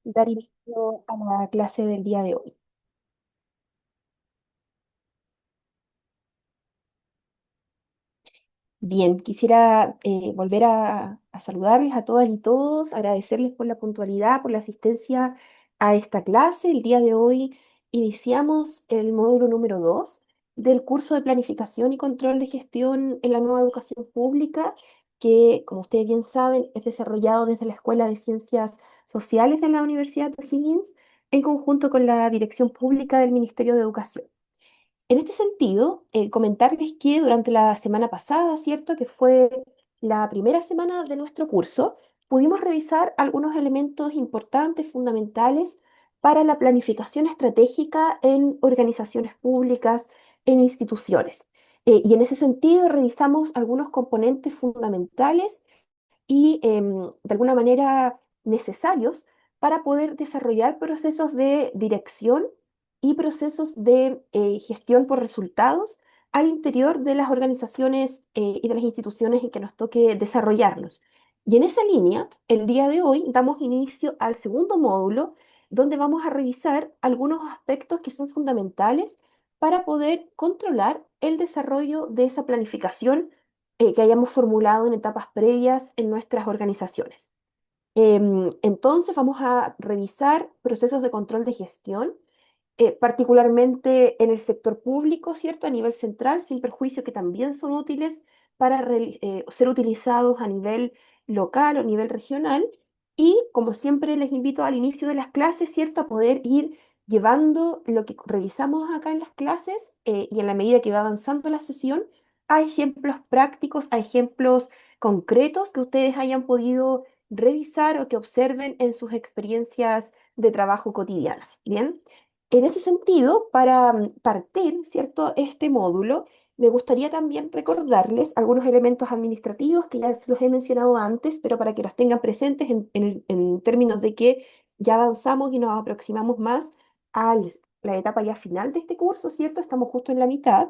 dar inicio a la clase del día de hoy. Bien, quisiera volver a saludarles a todas y todos, agradecerles por la puntualidad, por la asistencia a esta clase. El día de hoy iniciamos el módulo número 2 del curso de planificación y control de gestión en la nueva educación pública, que, como ustedes bien saben, es desarrollado desde la Escuela de Ciencias Sociales de la Universidad de O'Higgins en conjunto con la Dirección Pública del Ministerio de Educación. En este sentido, comentarles que durante la semana pasada, ¿cierto? Que fue la primera semana de nuestro curso, pudimos revisar algunos elementos importantes, fundamentales para la planificación estratégica en organizaciones públicas, en instituciones. Y en ese sentido, revisamos algunos componentes fundamentales y de alguna manera necesarios para poder desarrollar procesos de dirección y procesos de gestión por resultados al interior de las organizaciones y de las instituciones en que nos toque desarrollarlos. Y en esa línea, el día de hoy damos inicio al segundo módulo, donde vamos a revisar algunos aspectos que son fundamentales para poder controlar el desarrollo de esa planificación que hayamos formulado en etapas previas en nuestras organizaciones. Entonces vamos a revisar procesos de control de gestión, particularmente en el sector público, ¿cierto? A nivel central, sin perjuicio que también son útiles para ser utilizados a nivel local o a nivel regional. Y como siempre les invito al inicio de las clases, ¿cierto? A poder ir llevando lo que revisamos acá en las clases y en la medida que va avanzando la sesión, a ejemplos prácticos, a ejemplos concretos que ustedes hayan podido revisar o que observen en sus experiencias de trabajo cotidianas. Bien. En ese sentido, para partir, ¿cierto?, este módulo, me gustaría también recordarles algunos elementos administrativos que ya se los he mencionado antes, pero para que los tengan presentes en términos de que ya avanzamos y nos aproximamos más a la etapa ya final de este curso, ¿cierto? Estamos justo en la mitad.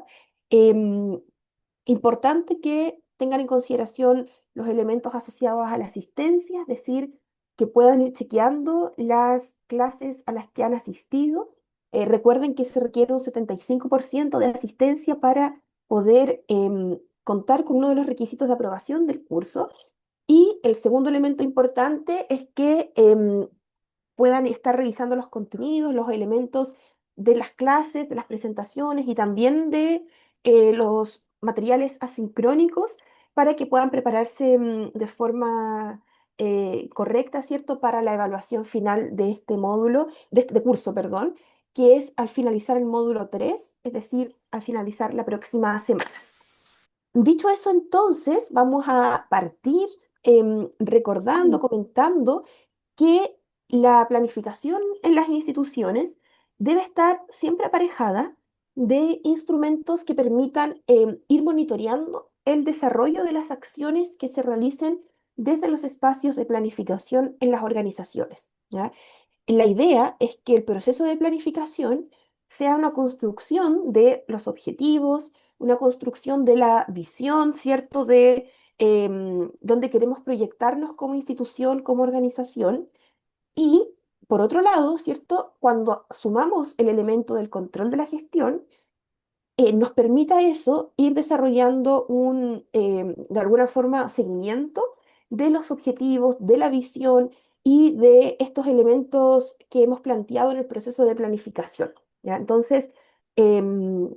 Em, Importante que tengan en consideración los elementos asociados a la asistencia, es decir, que puedan ir chequeando las clases a las que han asistido. Recuerden que se requiere un 75% de asistencia para poder contar con uno de los requisitos de aprobación del curso. Y el segundo elemento importante es que puedan estar revisando los contenidos, los elementos de las clases, de las presentaciones y también de los materiales asincrónicos para que puedan prepararse de forma correcta, ¿cierto? Para la evaluación final de este módulo, de curso, perdón, que es al finalizar el módulo 3, es decir, al finalizar la próxima semana. Dicho eso, entonces, vamos a partir recordando, comentando que la planificación en las instituciones debe estar siempre aparejada de instrumentos que permitan ir monitoreando el desarrollo de las acciones que se realicen desde los espacios de planificación en las organizaciones, ¿ya? La idea es que el proceso de planificación sea una construcción de los objetivos, una construcción de la visión, ¿cierto? De dónde queremos proyectarnos como institución, como organización. Y por otro lado, ¿cierto? Cuando sumamos el elemento del control de la gestión, nos permita eso ir desarrollando de alguna forma, seguimiento de los objetivos, de la visión y de estos elementos que hemos planteado en el proceso de planificación, ¿ya? Entonces, em,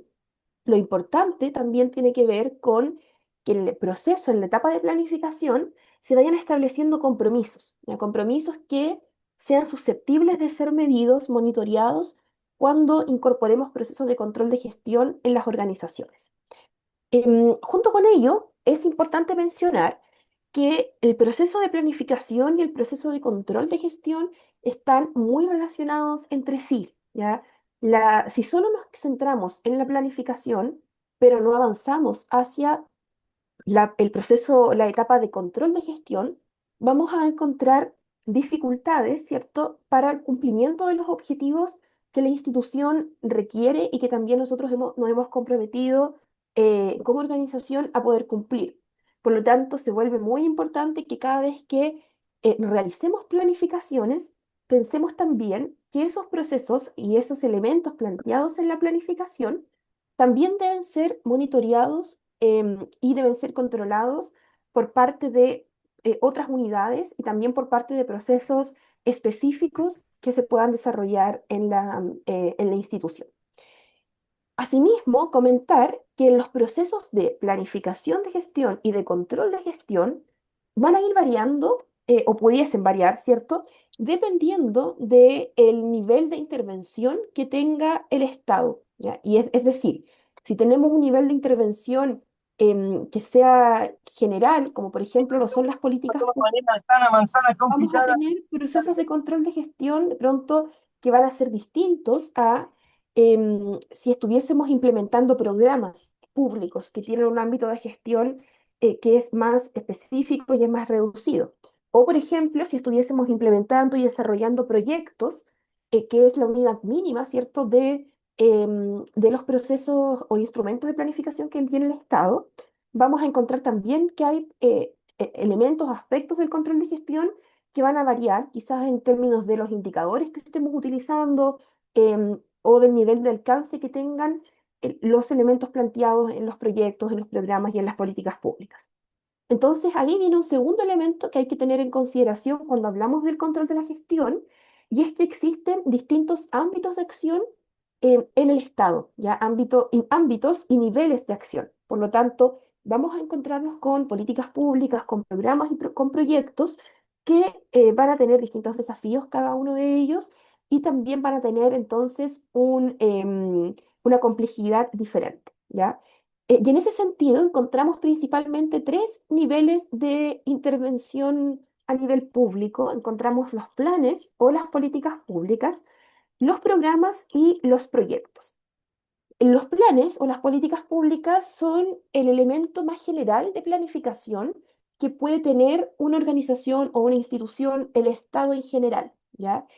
lo importante también tiene que ver con que en el proceso, en la etapa de planificación, se vayan estableciendo compromisos, ¿ya? Compromisos que sean susceptibles de ser medidos, monitoreados cuando incorporemos procesos de control de gestión en las organizaciones. Junto con ello, es importante mencionar que el proceso de planificación y el proceso de control de gestión están muy relacionados entre sí, ¿ya? Si solo nos centramos en la planificación, pero no avanzamos hacia el proceso, la etapa de control de gestión, vamos a encontrar dificultades, ¿cierto?, para el cumplimiento de los objetivos que la institución requiere y que también nosotros nos hemos comprometido como organización a poder cumplir. Por lo tanto, se vuelve muy importante que cada vez que realicemos planificaciones, pensemos también que esos procesos y esos elementos planteados en la planificación también deben ser monitoreados y deben ser controlados por parte de otras unidades y también por parte de procesos específicos que se puedan desarrollar en la institución. Asimismo, comentar que los procesos de planificación de gestión y de control de gestión van a ir variando, o pudiesen variar, ¿cierto? Dependiendo del nivel de intervención que tenga el Estado, ¿ya? Y es decir, si tenemos un nivel de intervención que sea general, como por ejemplo lo son las políticas públicas, Manzana, manzana con vamos a picada. tener procesos de control de gestión de pronto que van a ser distintos a si estuviésemos implementando programas públicos que tienen un ámbito de gestión que es más específico y es más reducido. O, por ejemplo, si estuviésemos implementando y desarrollando proyectos, que es la unidad mínima, ¿cierto?, de los procesos o instrumentos de planificación que tiene el Estado, vamos a encontrar también que hay elementos, aspectos del control de gestión que van a variar, quizás en términos de los indicadores que estemos utilizando o del nivel de alcance que tengan los elementos planteados en los proyectos, en los programas y en las políticas públicas. Entonces, ahí viene un segundo elemento que hay que tener en consideración cuando hablamos del control de la gestión, y es que existen distintos ámbitos de acción en el Estado, ya ámbitos y niveles de acción. Por lo tanto, vamos a encontrarnos con políticas públicas, con programas y con proyectos que van a tener distintos desafíos cada uno de ellos y también van a tener entonces una complejidad diferente, ¿ya? Y en ese sentido encontramos principalmente tres niveles de intervención a nivel público. Encontramos los planes o las políticas públicas, los programas y los proyectos. Los planes o las políticas públicas son el elemento más general de planificación que puede tener una organización o una institución, el Estado en general, ¿ya?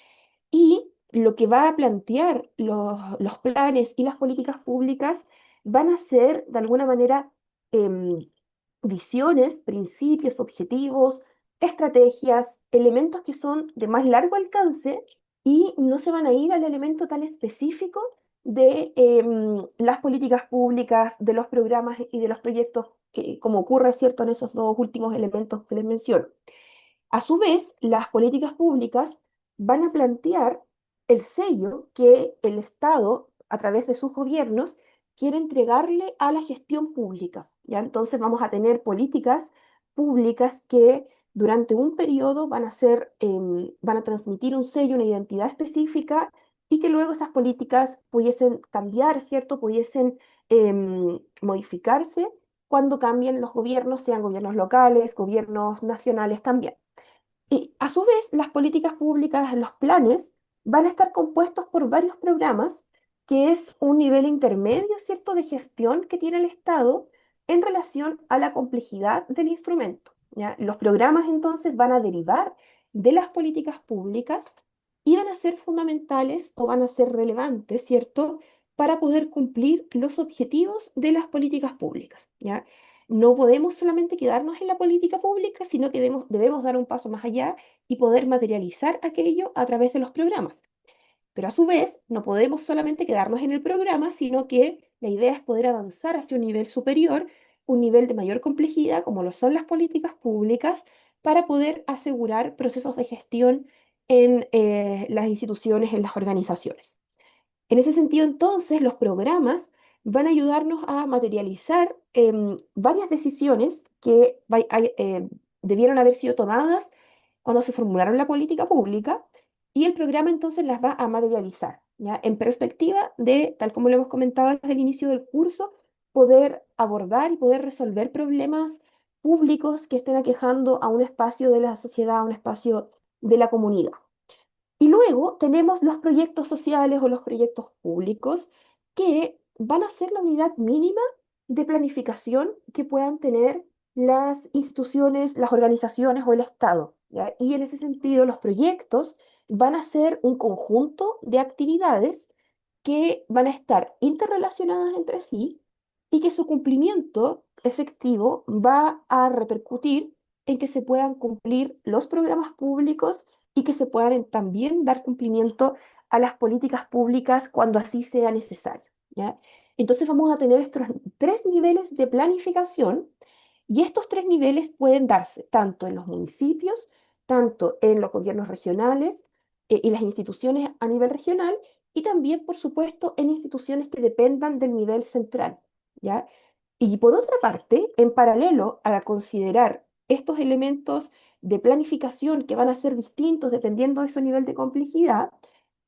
Y lo que va a plantear los planes y las políticas públicas van a ser, de alguna manera, em, visiones, principios, objetivos, estrategias, elementos que son de más largo alcance y no se van a ir al elemento tan específico de las políticas públicas, de los programas y de los proyectos, como ocurre, ¿cierto?, en esos dos últimos elementos que les menciono. A su vez, las políticas públicas van a plantear el sello que el Estado, a través de sus gobiernos, quiere entregarle a la gestión pública, ¿ya? Entonces vamos a tener políticas públicas que durante un periodo van a transmitir un sello, una identidad específica y que luego esas políticas pudiesen cambiar, ¿cierto? Pudiesen modificarse cuando cambien los gobiernos, sean gobiernos locales, gobiernos nacionales también. Y a su vez, las políticas públicas, los planes, van a estar compuestos por varios programas, que es un nivel intermedio, ¿cierto?, de gestión que tiene el Estado en relación a la complejidad del instrumento, ¿ya? Los programas entonces van a derivar de las políticas públicas y van a ser fundamentales o van a ser relevantes, ¿cierto?, para poder cumplir los objetivos de las políticas públicas, ¿ya? No podemos solamente quedarnos en la política pública, sino que debemos dar un paso más allá y poder materializar aquello a través de los programas. Pero a su vez, no podemos solamente quedarnos en el programa, sino que la idea es poder avanzar hacia un nivel superior, un nivel de mayor complejidad, como lo son las políticas públicas, para poder asegurar procesos de gestión en las instituciones, en las organizaciones. En ese sentido, entonces, los programas van a ayudarnos a materializar varias decisiones que debieron haber sido tomadas cuando se formularon la política pública y el programa entonces las va a materializar, ¿ya? En perspectiva de, tal como lo hemos comentado desde el inicio del curso, poder abordar y poder resolver problemas públicos que estén aquejando a un espacio de la sociedad, a un espacio de la comunidad. Y luego tenemos los proyectos sociales o los proyectos públicos que van a ser la unidad mínima de planificación que puedan tener las instituciones, las organizaciones o el Estado, ¿ya? Y en ese sentido, los proyectos van a ser un conjunto de actividades que van a estar interrelacionadas entre sí y que su cumplimiento efectivo va a repercutir en que se puedan cumplir los programas públicos y que se puedan también dar cumplimiento a las políticas públicas cuando así sea necesario, ¿ya? Entonces vamos a tener estos tres niveles de planificación y estos tres niveles pueden darse tanto en los municipios, tanto en los gobiernos regionales y las instituciones a nivel regional y también, por supuesto, en instituciones que dependan del nivel central, ¿ya? Y por otra parte, en paralelo a considerar estos elementos de planificación que van a ser distintos dependiendo de su nivel de complejidad,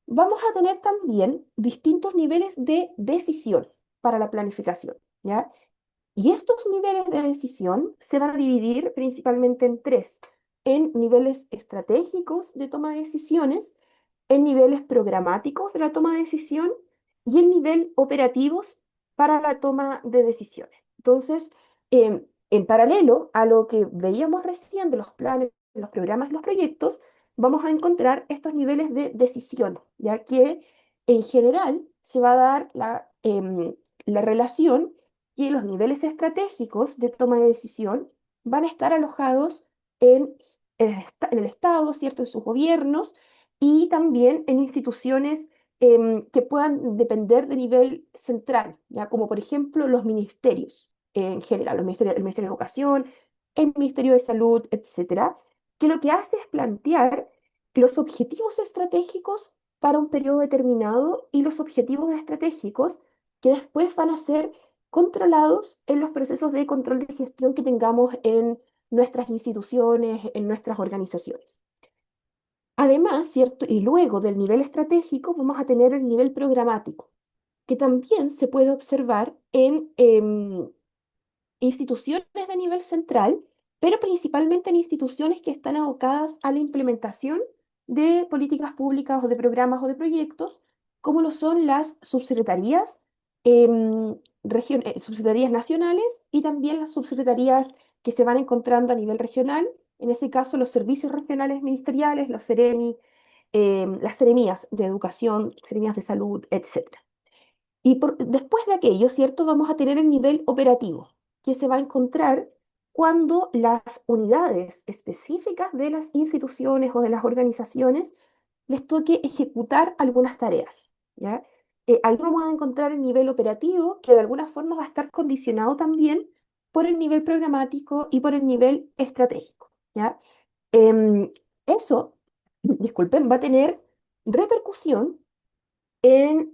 vamos a tener también distintos niveles de decisión para la planificación, ¿ya? Y estos niveles de decisión se van a dividir principalmente en tres, en niveles estratégicos de toma de decisiones, en niveles programáticos de la toma de decisión y en nivel operativos para la toma de decisiones. Entonces, en paralelo a lo que veíamos recién de los planes, los programas, los proyectos, vamos a encontrar estos niveles de decisión, ya que en general se va a dar la relación que los niveles estratégicos de toma de decisión van a estar alojados en, en el Estado, ¿cierto? En sus gobiernos y también en instituciones que puedan depender de nivel central, ¿ya? Como por ejemplo los ministerios en general, el Ministerio de Educación, el Ministerio de Salud, etcétera, que lo que hace es plantear los objetivos estratégicos para un periodo determinado y los objetivos estratégicos que después van a ser controlados en los procesos de control de gestión que tengamos en nuestras instituciones, en nuestras organizaciones. Además, ¿cierto? Y luego del nivel estratégico vamos a tener el nivel programático, que también se puede observar en instituciones de nivel central, pero principalmente en instituciones que están abocadas a la implementación de políticas públicas o de programas o de proyectos, como lo son las subsecretarías, subsecretarías nacionales y también las subsecretarías que se van encontrando a nivel regional, en ese caso los servicios regionales ministeriales, los CEREMI, las seremías de educación, seremías de salud, etc. Y después de aquello, ¿cierto? Vamos a tener el nivel operativo, que se va a encontrar cuando las unidades específicas de las instituciones o de las organizaciones les toque ejecutar algunas tareas, ¿ya? Ahí vamos a encontrar el nivel operativo, que de alguna forma va a estar condicionado también por el nivel programático y por el nivel estratégico, ¿ya? Em, Eso, disculpen, va a tener repercusión en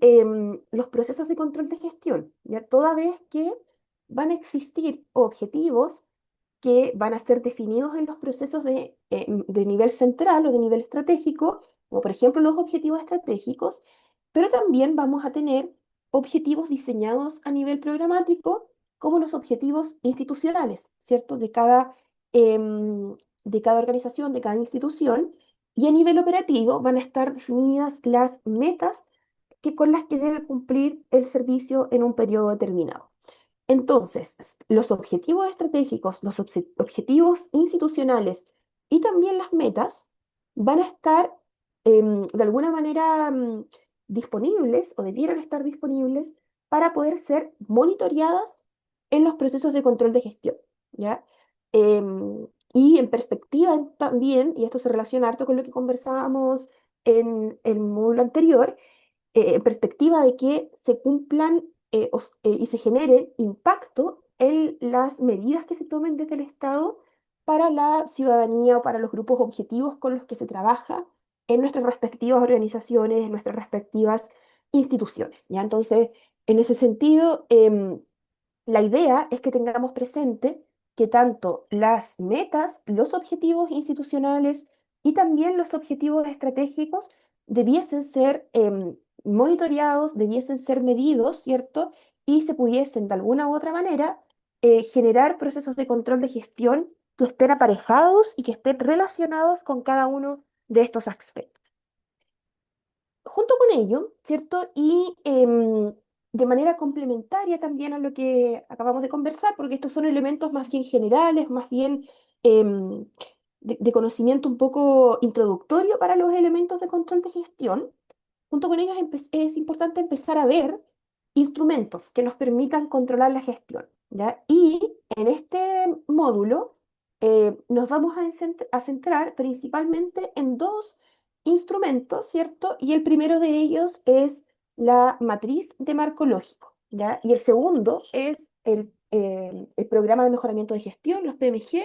los procesos de control de gestión, ya toda vez que van a existir objetivos que van a ser definidos en los procesos de nivel central o de nivel estratégico, como por ejemplo los objetivos estratégicos, pero también vamos a tener objetivos diseñados a nivel programático, como los objetivos institucionales, ¿cierto? De cada organización, de cada institución, y a nivel operativo van a estar definidas las metas con las que debe cumplir el servicio en un periodo determinado. Entonces, los objetivos estratégicos, los objetivos institucionales y también las metas van a estar de alguna manera disponibles o debieran estar disponibles para poder ser monitoreadas en los procesos de control de gestión, ¿ya? Y en perspectiva también, y esto se relaciona harto con lo que conversábamos en el módulo anterior, en perspectiva de que se cumplan y se genere impacto en las medidas que se tomen desde el Estado para la ciudadanía o para los grupos objetivos con los que se trabaja en nuestras respectivas organizaciones, en nuestras respectivas instituciones, ¿ya? Entonces, en ese sentido, la idea es que tengamos presente que tanto las metas, los objetivos institucionales y también los objetivos estratégicos debiesen ser monitoreados, debiesen ser medidos, ¿cierto? Y se pudiesen de alguna u otra manera generar procesos de control de gestión que estén aparejados y que estén relacionados con cada uno de estos aspectos. Junto con ello, ¿cierto? Y de manera complementaria también a lo que acabamos de conversar, porque estos son elementos más bien generales, más bien em, de conocimiento un poco introductorio para los elementos de control de gestión. Junto con ellos es importante empezar a ver instrumentos que nos permitan controlar la gestión, ¿ya? Y en este módulo nos vamos a centrar principalmente en dos instrumentos, ¿cierto? Y el primero de ellos es la matriz de marco lógico, ¿ya? Y el segundo es el programa de mejoramiento de gestión, los PMG,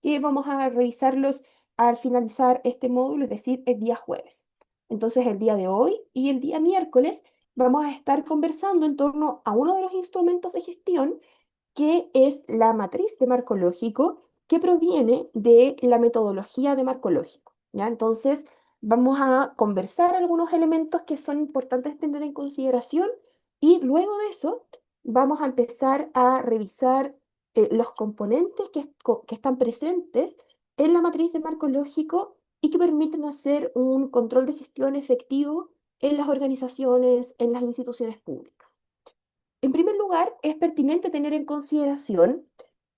que vamos a revisarlos al finalizar este módulo, es decir, el día jueves. Entonces, el día de hoy y el día miércoles vamos a estar conversando en torno a uno de los instrumentos de gestión que es la matriz de marco lógico que proviene de la metodología de marco lógico, ¿ya? Entonces, vamos a conversar algunos elementos que son importantes tener en consideración y luego de eso vamos a empezar a revisar los componentes que están presentes en la matriz de marco lógico y que permiten hacer un control de gestión efectivo en las organizaciones, en las instituciones públicas. En primer lugar, es pertinente tener en consideración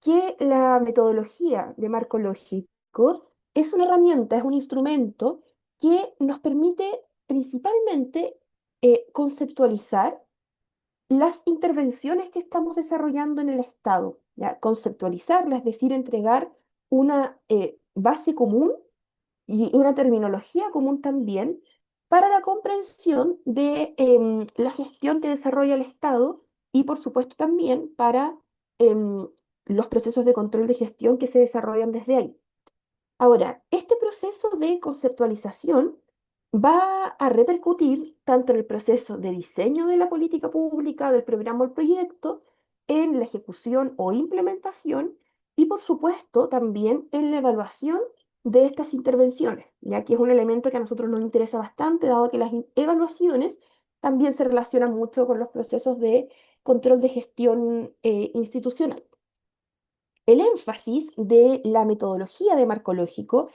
que la metodología de marco lógico es una herramienta, es un instrumento que nos permite principalmente conceptualizar las intervenciones que estamos desarrollando en el Estado, ¿ya? Conceptualizarlas, es decir, entregar una base común y una terminología común también para la comprensión de la gestión que desarrolla el Estado y, por supuesto, también para los procesos de control de gestión que se desarrollan desde ahí. Ahora, este proceso de conceptualización va a repercutir tanto en el proceso de diseño de la política pública, del programa o el proyecto, en la ejecución o implementación y, por supuesto, también en la evaluación de estas intervenciones, ya que es un elemento que a nosotros nos interesa bastante, dado que las evaluaciones también se relacionan mucho con los procesos de control de gestión institucional. El énfasis de la metodología de marco lógico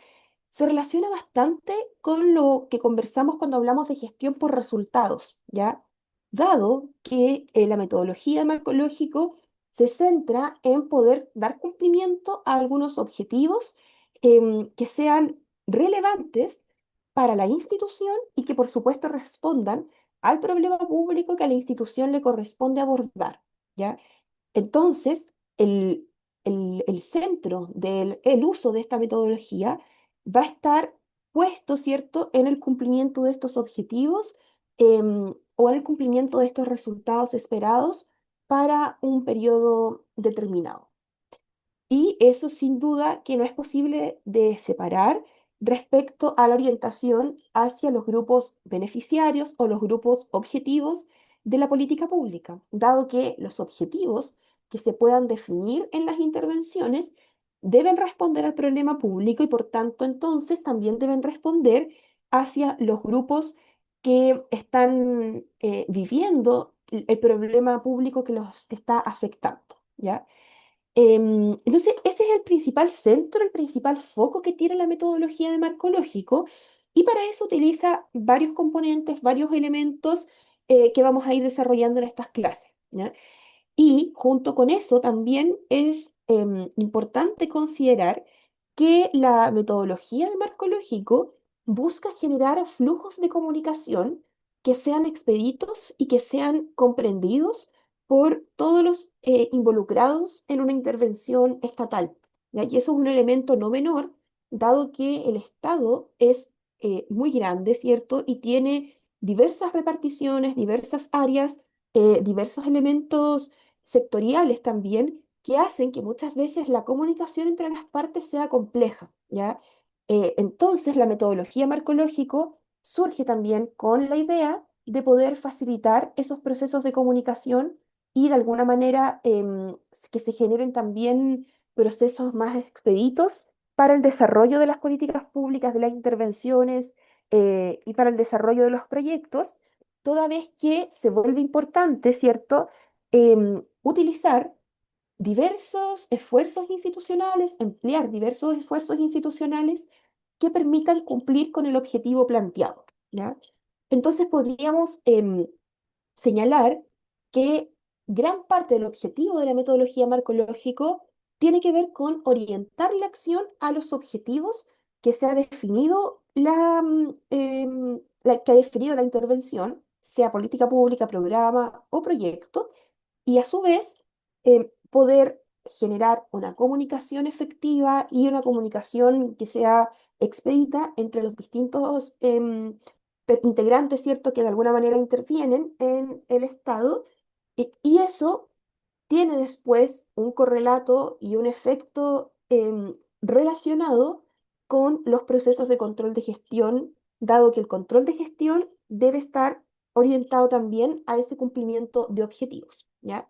se relaciona bastante con lo que conversamos cuando hablamos de gestión por resultados, ¿ya? Dado que la metodología de marco lógico se centra en poder dar cumplimiento a algunos objetivos que sean relevantes para la institución y que por supuesto respondan al problema público que a la institución le corresponde abordar, ¿ya? Entonces, el, el centro del el uso de esta metodología va a estar puesto, ¿cierto?, en el cumplimiento de estos objetivos o en el cumplimiento de estos resultados esperados para un periodo determinado. Y eso sin duda que no es posible de separar respecto a la orientación hacia los grupos beneficiarios o los grupos objetivos de la política pública, dado que los objetivos que se puedan definir en las intervenciones deben responder al problema público y por tanto entonces también deben responder hacia los grupos que están viviendo el problema público que los está afectando, ¿ya? Entonces, ese es el principal centro, el principal foco que tiene la metodología de marco lógico, y para eso utiliza varios componentes, varios elementos que vamos a ir desarrollando en estas clases, ¿ya? Y junto con eso también es importante considerar que la metodología de marco lógico busca generar flujos de comunicación que sean expeditos y que sean comprendidos por todos los involucrados en una intervención estatal, ¿ya? Y eso es un elemento no menor, dado que el Estado es muy grande, ¿cierto? Y tiene diversas reparticiones, diversas áreas, diversos elementos sectoriales también que hacen que muchas veces la comunicación entre las partes sea compleja, ¿ya? Entonces, la metodología marcológico surge también con la idea de poder facilitar esos procesos de comunicación y de alguna manera que se generen también procesos más expeditos para el desarrollo de las políticas públicas, de las intervenciones y para el desarrollo de los proyectos, toda vez que se vuelve importante, ¿cierto? Utilizar diversos esfuerzos institucionales, emplear diversos esfuerzos institucionales que permitan cumplir con el objetivo planteado, ¿ya? Entonces podríamos señalar que gran parte del objetivo de la metodología marcológico tiene que ver con orientar la acción a los objetivos que se ha definido que ha definido la intervención, sea política pública, programa o proyecto, y a su vez poder generar una comunicación efectiva y una comunicación que sea expedita entre los distintos integrantes, ¿cierto?, que de alguna manera intervienen en el Estado. Y eso tiene después un correlato y un efecto relacionado con los procesos de control de gestión, dado que el control de gestión debe estar orientado también a ese cumplimiento de objetivos, ¿ya?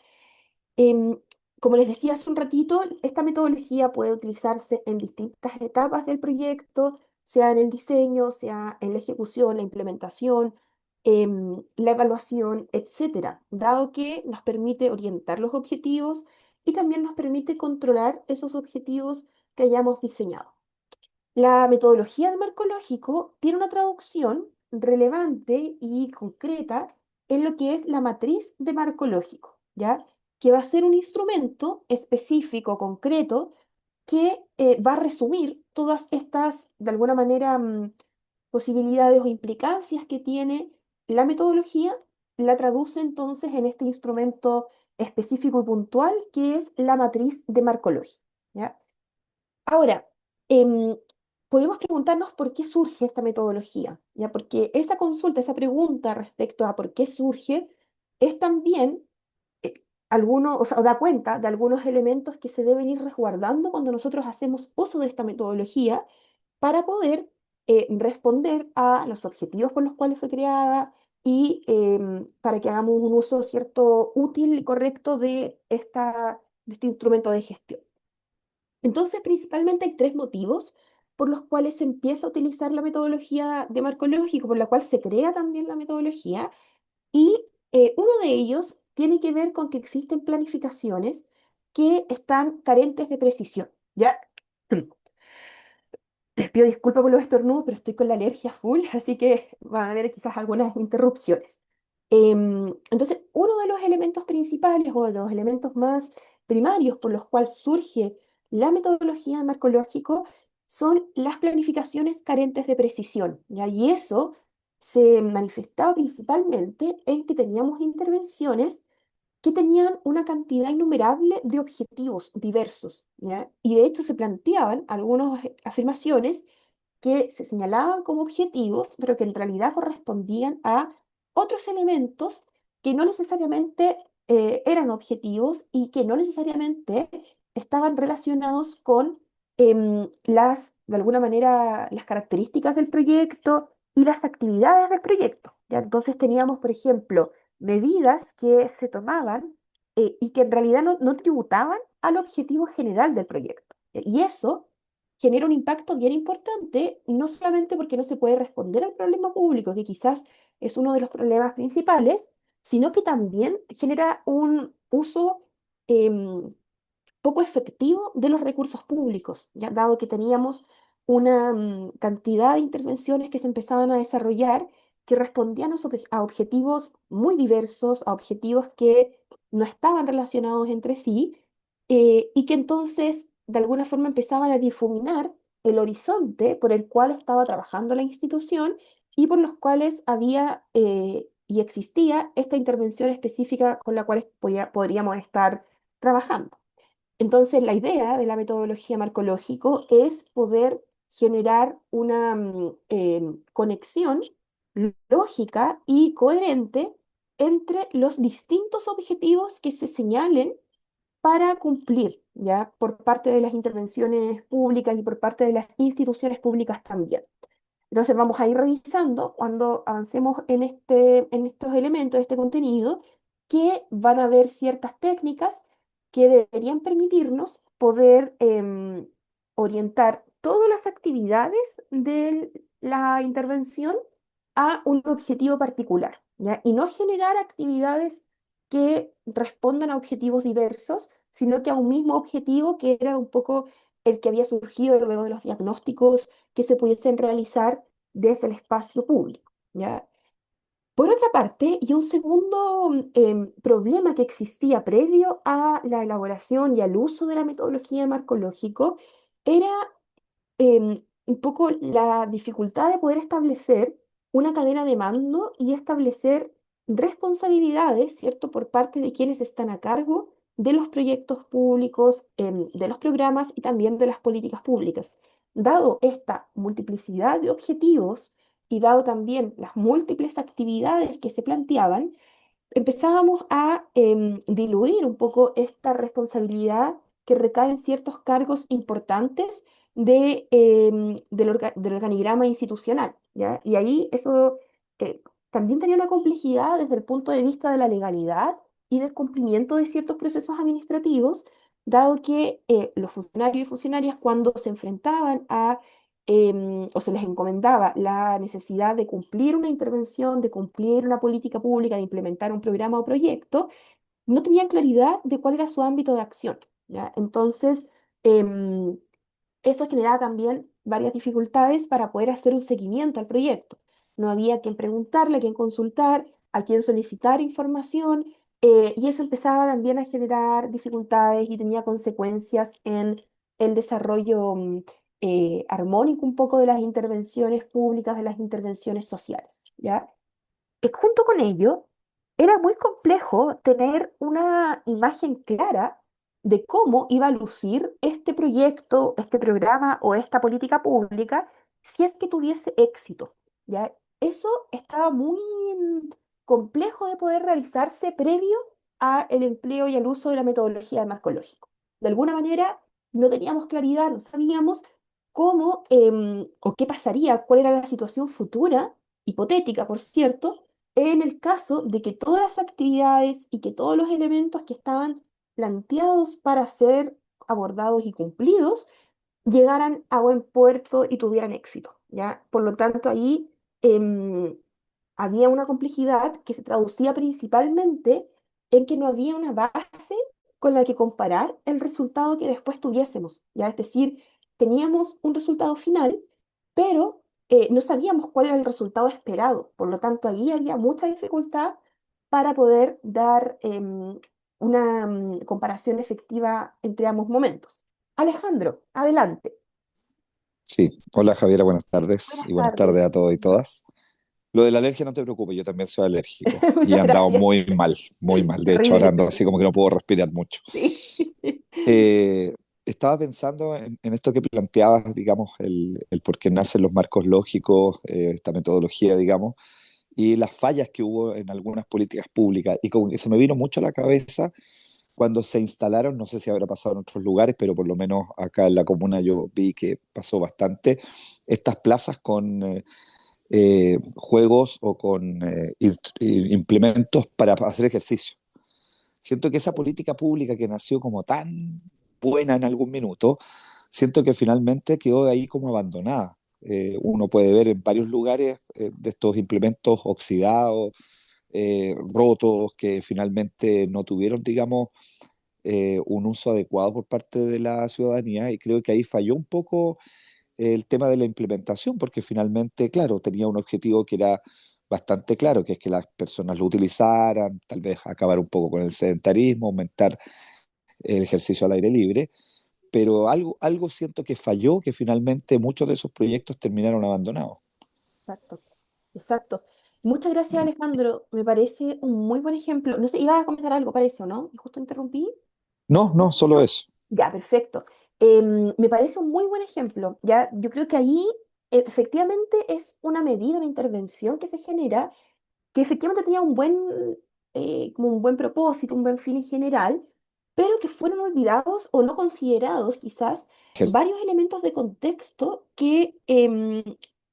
Em, Como les decía hace un ratito, esta metodología puede utilizarse en distintas etapas del proyecto, sea en el diseño, sea en la ejecución, la implementación, la evaluación, etcétera, dado que nos permite orientar los objetivos y también nos permite controlar esos objetivos que hayamos diseñado. La metodología de marco lógico tiene una traducción relevante y concreta en lo que es la matriz de marco lógico, ¿ya? Que va a ser un instrumento específico, concreto, que va a resumir todas estas, de alguna manera, posibilidades o implicancias que tiene la metodología, la traduce entonces en este instrumento específico y puntual que es la matriz de marco lógico, ¿ya? Ahora, em, podemos preguntarnos por qué surge esta metodología, ¿ya? Porque esa consulta, esa pregunta respecto a por qué surge, es también o sea, da cuenta de algunos elementos que se deben ir resguardando cuando nosotros hacemos uso de esta metodología para poder responder a los objetivos por los cuales fue creada y para que hagamos un uso, cierto, útil y correcto de este instrumento de gestión. Entonces, principalmente hay tres motivos por los cuales se empieza a utilizar la metodología de marco lógico, por la cual se crea también la metodología, y uno de ellos tiene que ver con que existen planificaciones que están carentes de precisión. ¿Ya? Les pido disculpas por los estornudos, pero estoy con la alergia full, así que van a haber quizás algunas interrupciones. Entonces, uno de los elementos principales o de los elementos más primarios por los cuales surge la metodología marcológico son las planificaciones carentes de precisión, ¿ya? Y eso se manifestaba principalmente en que teníamos intervenciones que tenían una cantidad innumerable de objetivos diversos, ¿ya? Y de hecho se planteaban algunas afirmaciones que se señalaban como objetivos, pero que en realidad correspondían a otros elementos que no necesariamente eran objetivos y que no necesariamente estaban relacionados con de alguna manera, las características del proyecto y las actividades del proyecto, ¿ya? Entonces teníamos, por ejemplo, medidas que se tomaban y que en realidad no tributaban al objetivo general del proyecto. Y eso genera un impacto bien importante, no solamente porque no se puede responder al problema público, que quizás es uno de los problemas principales, sino que también genera un uso em, poco efectivo de los recursos públicos, ya dado que teníamos una cantidad de intervenciones que se empezaban a desarrollar que respondían a objetivos muy diversos, a objetivos que no estaban relacionados entre sí, y que entonces de alguna forma empezaban a difuminar el horizonte por el cual estaba trabajando la institución y por los cuales había y existía esta intervención específica con la cual podríamos estar trabajando. Entonces, la idea de la metodología marcológico es poder generar una conexión lógica y coherente entre los distintos objetivos que se señalen para cumplir, ¿ya? Por parte de las intervenciones públicas y por parte de las instituciones públicas también. Entonces vamos a ir revisando cuando avancemos en estos elementos, este contenido, que van a haber ciertas técnicas que deberían permitirnos poder orientar todas las actividades de la intervención a un objetivo particular, ¿ya? Y no generar actividades que respondan a objetivos diversos, sino que a un mismo objetivo que era un poco el que había surgido luego de los diagnósticos que se pudiesen realizar desde el espacio público, ¿ya? Por otra parte, y un segundo problema que existía previo a la elaboración y al uso de la metodología de marco lógico era un poco la dificultad de poder establecer una cadena de mando y establecer responsabilidades, ¿cierto?, por parte de quienes están a cargo de los proyectos públicos, de los programas y también de las políticas públicas. Dado esta multiplicidad de objetivos y dado también las múltiples actividades que se planteaban, empezábamos a diluir un poco esta responsabilidad que recae en ciertos cargos importantes del organigrama institucional, ¿ya? Y ahí eso también tenía una complejidad desde el punto de vista de la legalidad y del cumplimiento de ciertos procesos administrativos, dado que los funcionarios y funcionarias cuando se enfrentaban a o se les encomendaba la necesidad de cumplir una intervención, de cumplir una política pública, de implementar un programa o proyecto, no tenían claridad de cuál era su ámbito de acción, ¿ya? Entonces, em, eso generaba también varias dificultades para poder hacer un seguimiento al proyecto. No había a quién preguntarle, a quién consultar, a quién solicitar información, y eso empezaba también a generar dificultades y tenía consecuencias en el desarrollo armónico un poco de las intervenciones públicas, de las intervenciones sociales, ¿ya? Junto con ello, era muy complejo tener una imagen clara de cómo iba a lucir este proyecto, este programa o esta política pública si es que tuviese éxito, ¿ya? Eso estaba muy complejo de poder realizarse previo al empleo y al uso de la metodología de marcológico. De alguna manera, no teníamos claridad, no sabíamos cómo o qué pasaría, cuál era la situación futura, hipotética, por cierto, en el caso de que todas las actividades y que todos los elementos que estaban planteados para ser abordados y cumplidos llegaran a buen puerto y tuvieran éxito, ¿ya? Por lo tanto, ahí em, había una complejidad que se traducía principalmente en que no había una base con la que comparar el resultado que después tuviésemos, ¿ya? Es decir, teníamos un resultado final, pero no sabíamos cuál era el resultado esperado. Por lo tanto, ahí había mucha dificultad para poder dar una comparación efectiva entre ambos momentos. Alejandro, adelante. Sí, hola Javiera, buenas tardes Buenas y buenas tardes tardes. a todos y todas. Lo de la alergia no te preocupes, yo también soy alérgico y he Muchas andado gracias. muy mal, muy mal. De hecho, ahora Terrible. ando así como que no puedo respirar mucho. Sí. Eh, Estaba pensando en esto que planteabas, digamos, el por qué nacen los marcos lógicos, esta metodología, digamos, y las fallas que hubo en algunas políticas públicas. Y como que se me vino mucho a la cabeza cuando se instalaron, no sé si habrá pasado en otros lugares, pero por lo menos acá en la comuna yo vi que pasó bastante, estas plazas con juegos o con implementos para hacer ejercicio. Siento que esa política pública que nació como tan buena en algún minuto, siento que finalmente quedó ahí como abandonada. Uno puede ver en varios lugares de estos implementos oxidados, rotos, que finalmente no tuvieron, digamos, un uso adecuado por parte de la ciudadanía y creo que ahí falló un poco el tema de la implementación, porque finalmente, claro, tenía un objetivo que era bastante claro, que es que las personas lo utilizaran, tal vez acabar un poco con el sedentarismo, aumentar el ejercicio al aire libre, pero algo siento que falló, que finalmente muchos de esos proyectos terminaron abandonados. Exacto, exacto. Muchas gracias, Alejandro. Me parece un muy buen ejemplo. No sé, iba a comentar algo, parece, ¿o no? ¿Y justo interrumpí? No, no, solo eso. Ya, perfecto. Me parece un muy buen ejemplo. Ya, yo creo que ahí efectivamente es una medida, una intervención que se genera que efectivamente tenía un buen, como un buen propósito, un buen fin en general, pero que fueron olvidados o no considerados quizás varios elementos de contexto que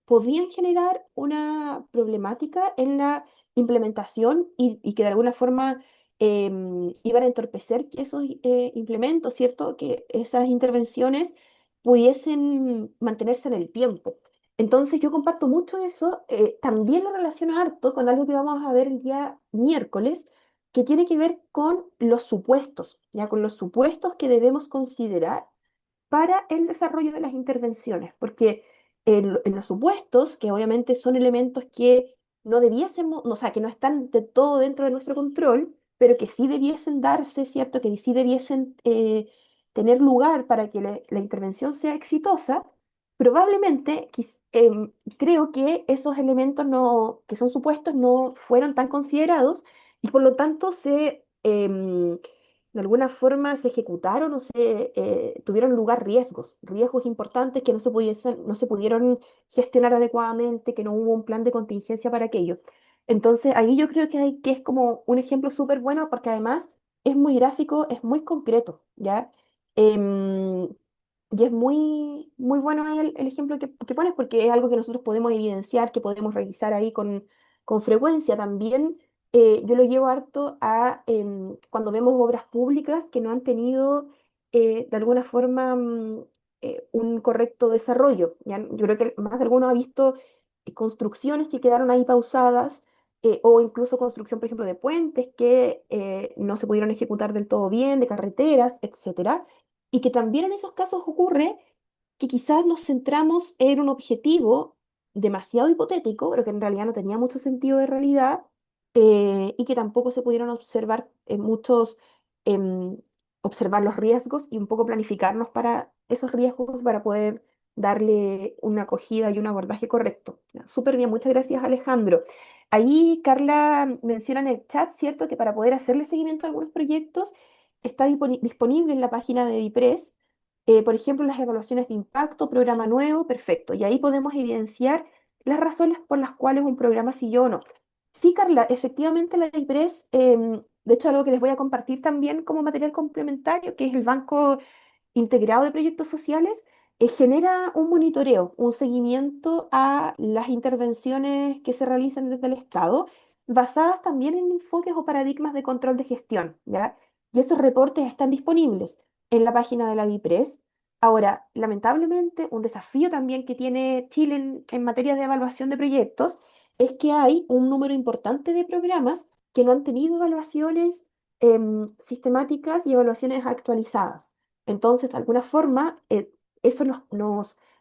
podían generar una problemática en la implementación y que de alguna forma iban a entorpecer que esos implementos, ¿cierto? Que esas intervenciones pudiesen mantenerse en el tiempo. Entonces yo comparto mucho eso, también lo relaciono harto con algo que vamos a ver el día miércoles, que tiene que ver con los supuestos, ya con los supuestos que debemos considerar para el desarrollo de las intervenciones, porque en los supuestos, que obviamente son elementos que no debiésemos, o sea, que no están de todo dentro de nuestro control, pero que sí debiesen darse, ¿cierto? Que sí debiesen tener lugar para que la intervención sea exitosa, probablemente creo que esos elementos no, que son supuestos no fueron tan considerados y por lo tanto de alguna forma se ejecutaron o tuvieron lugar riesgos importantes que no se pudieron gestionar adecuadamente, que no hubo un plan de contingencia para aquello. Entonces, ahí yo creo que es como un ejemplo súper bueno porque además es muy gráfico, es muy concreto, ¿ya? Em, y es muy bueno ahí el ejemplo que pones porque es algo que nosotros podemos evidenciar, que podemos revisar ahí con frecuencia también. Yo lo llevo harto a cuando vemos obras públicas que no han tenido de alguna forma un correcto desarrollo. ¿Ya? Yo creo que más de alguno ha visto construcciones que quedaron ahí pausadas o incluso construcción, por ejemplo, de puentes que no se pudieron ejecutar del todo bien, de carreteras, etcétera. Y que también en esos casos ocurre que quizás nos centramos en un objetivo demasiado hipotético, pero que en realidad no tenía mucho sentido de realidad y que tampoco se pudieron observar em, observar los riesgos y un poco planificarnos para esos riesgos para poder darle una acogida y un abordaje correcto. Ya, súper bien, muchas gracias Alejandro. Ahí Carla menciona en el chat, ¿cierto?, que para poder hacerle seguimiento a algunos proyectos está disponible en la página de DIPRES, por ejemplo, las evaluaciones de impacto, programa nuevo, perfecto. Y ahí podemos evidenciar las razones por las cuales un programa siguió o no. Sí, Carla, efectivamente la DIPRES, de hecho, algo que les voy a compartir también como material complementario, que es el Banco Integrado de Proyectos Sociales, genera un monitoreo, un seguimiento a las intervenciones que se realizan desde el Estado, basadas también en enfoques o paradigmas de control de gestión, ¿ya? Y esos reportes están disponibles en la página de la DIPRES. Ahora, lamentablemente, un desafío también que tiene Chile en materia de evaluación de proyectos es que hay un número importante de programas que no han tenido evaluaciones sistemáticas y evaluaciones actualizadas. Entonces, de alguna forma, eso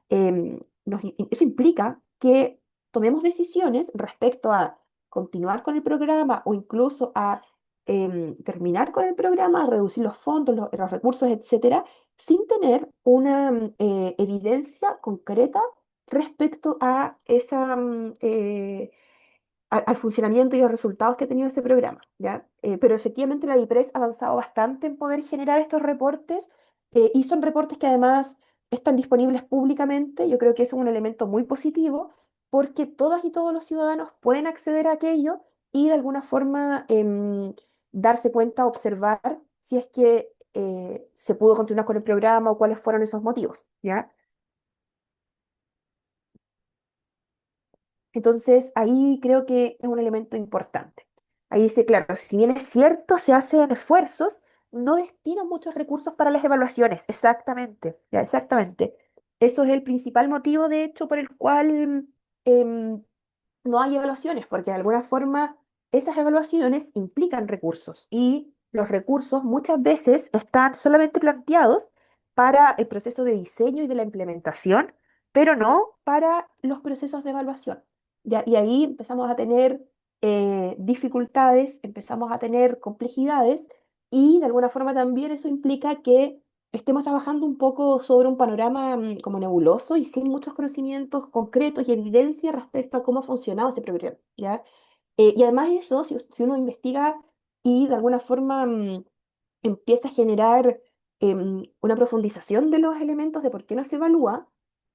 eso implica que tomemos decisiones respecto a continuar con el programa o incluso a terminar con el programa, reducir los fondos, los recursos, etcétera, sin tener una evidencia concreta respecto a al funcionamiento y los resultados que ha tenido ese programa, ¿ya? Pero efectivamente la DIPRES ha avanzado bastante en poder generar estos reportes y son reportes que además están disponibles públicamente. Yo creo que eso es un elemento muy positivo porque todas y todos los ciudadanos pueden acceder a aquello y de alguna forma darse cuenta, observar si es que se pudo continuar con el programa o cuáles fueron esos motivos, ¿ya? Entonces, ahí creo que es un elemento importante. Ahí dice, claro, si bien es cierto, se hacen esfuerzos, no destinan muchos recursos para las evaluaciones. Exactamente, ya, exactamente. Eso es el principal motivo, de hecho, por el cual em, no hay evaluaciones, porque de alguna forma esas evaluaciones implican recursos y los recursos muchas veces están solamente planteados para el proceso de diseño y de la implementación, pero no para los procesos de evaluación. Ya, y ahí empezamos a tener dificultades, empezamos a tener complejidades y de alguna forma también eso implica que estemos trabajando un poco sobre un panorama como nebuloso y sin muchos conocimientos concretos y evidencia respecto a cómo funcionaba ese programa, ¿ya? Y además eso, si uno investiga y de alguna forma empieza a generar una profundización de los elementos de por qué no se evalúa,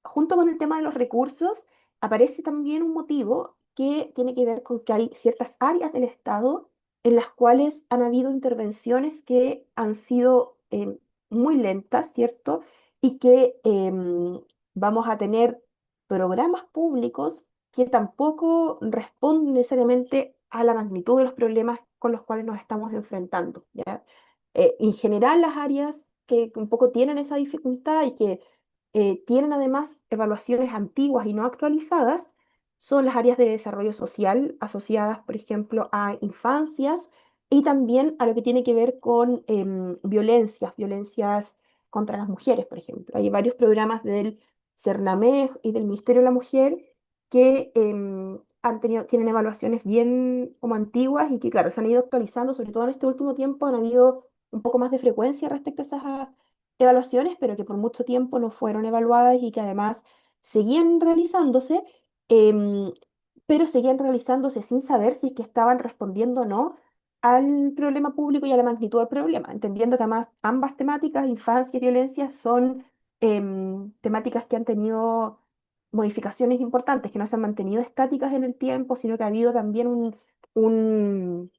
junto con el tema de los recursos, aparece también un motivo que tiene que ver con que hay ciertas áreas del Estado en las cuales han habido intervenciones que han sido muy lentas, ¿cierto? Y que vamos a tener programas públicos que tampoco responden necesariamente a la magnitud de los problemas con los cuales nos estamos enfrentando, ¿ya? En general, las áreas que un poco tienen esa dificultad y que tienen además evaluaciones antiguas y no actualizadas son las áreas de desarrollo social asociadas, por ejemplo, a infancias y también a lo que tiene que ver con violencias contra las mujeres, por ejemplo. Hay varios programas del CERNAMEG y del Ministerio de la Mujer que tienen evaluaciones bien como antiguas y que, claro, se han ido actualizando, sobre todo en este último tiempo han habido un poco más de frecuencia respecto a esas evaluaciones, pero que por mucho tiempo no fueron evaluadas y que además seguían realizándose, em, pero seguían realizándose sin saber si es que estaban respondiendo o no al problema público y a la magnitud del problema, entendiendo que además ambas temáticas, infancia y violencia, son temáticas que han tenido modificaciones importantes, que no se han mantenido estáticas en el tiempo, sino que ha habido también un, un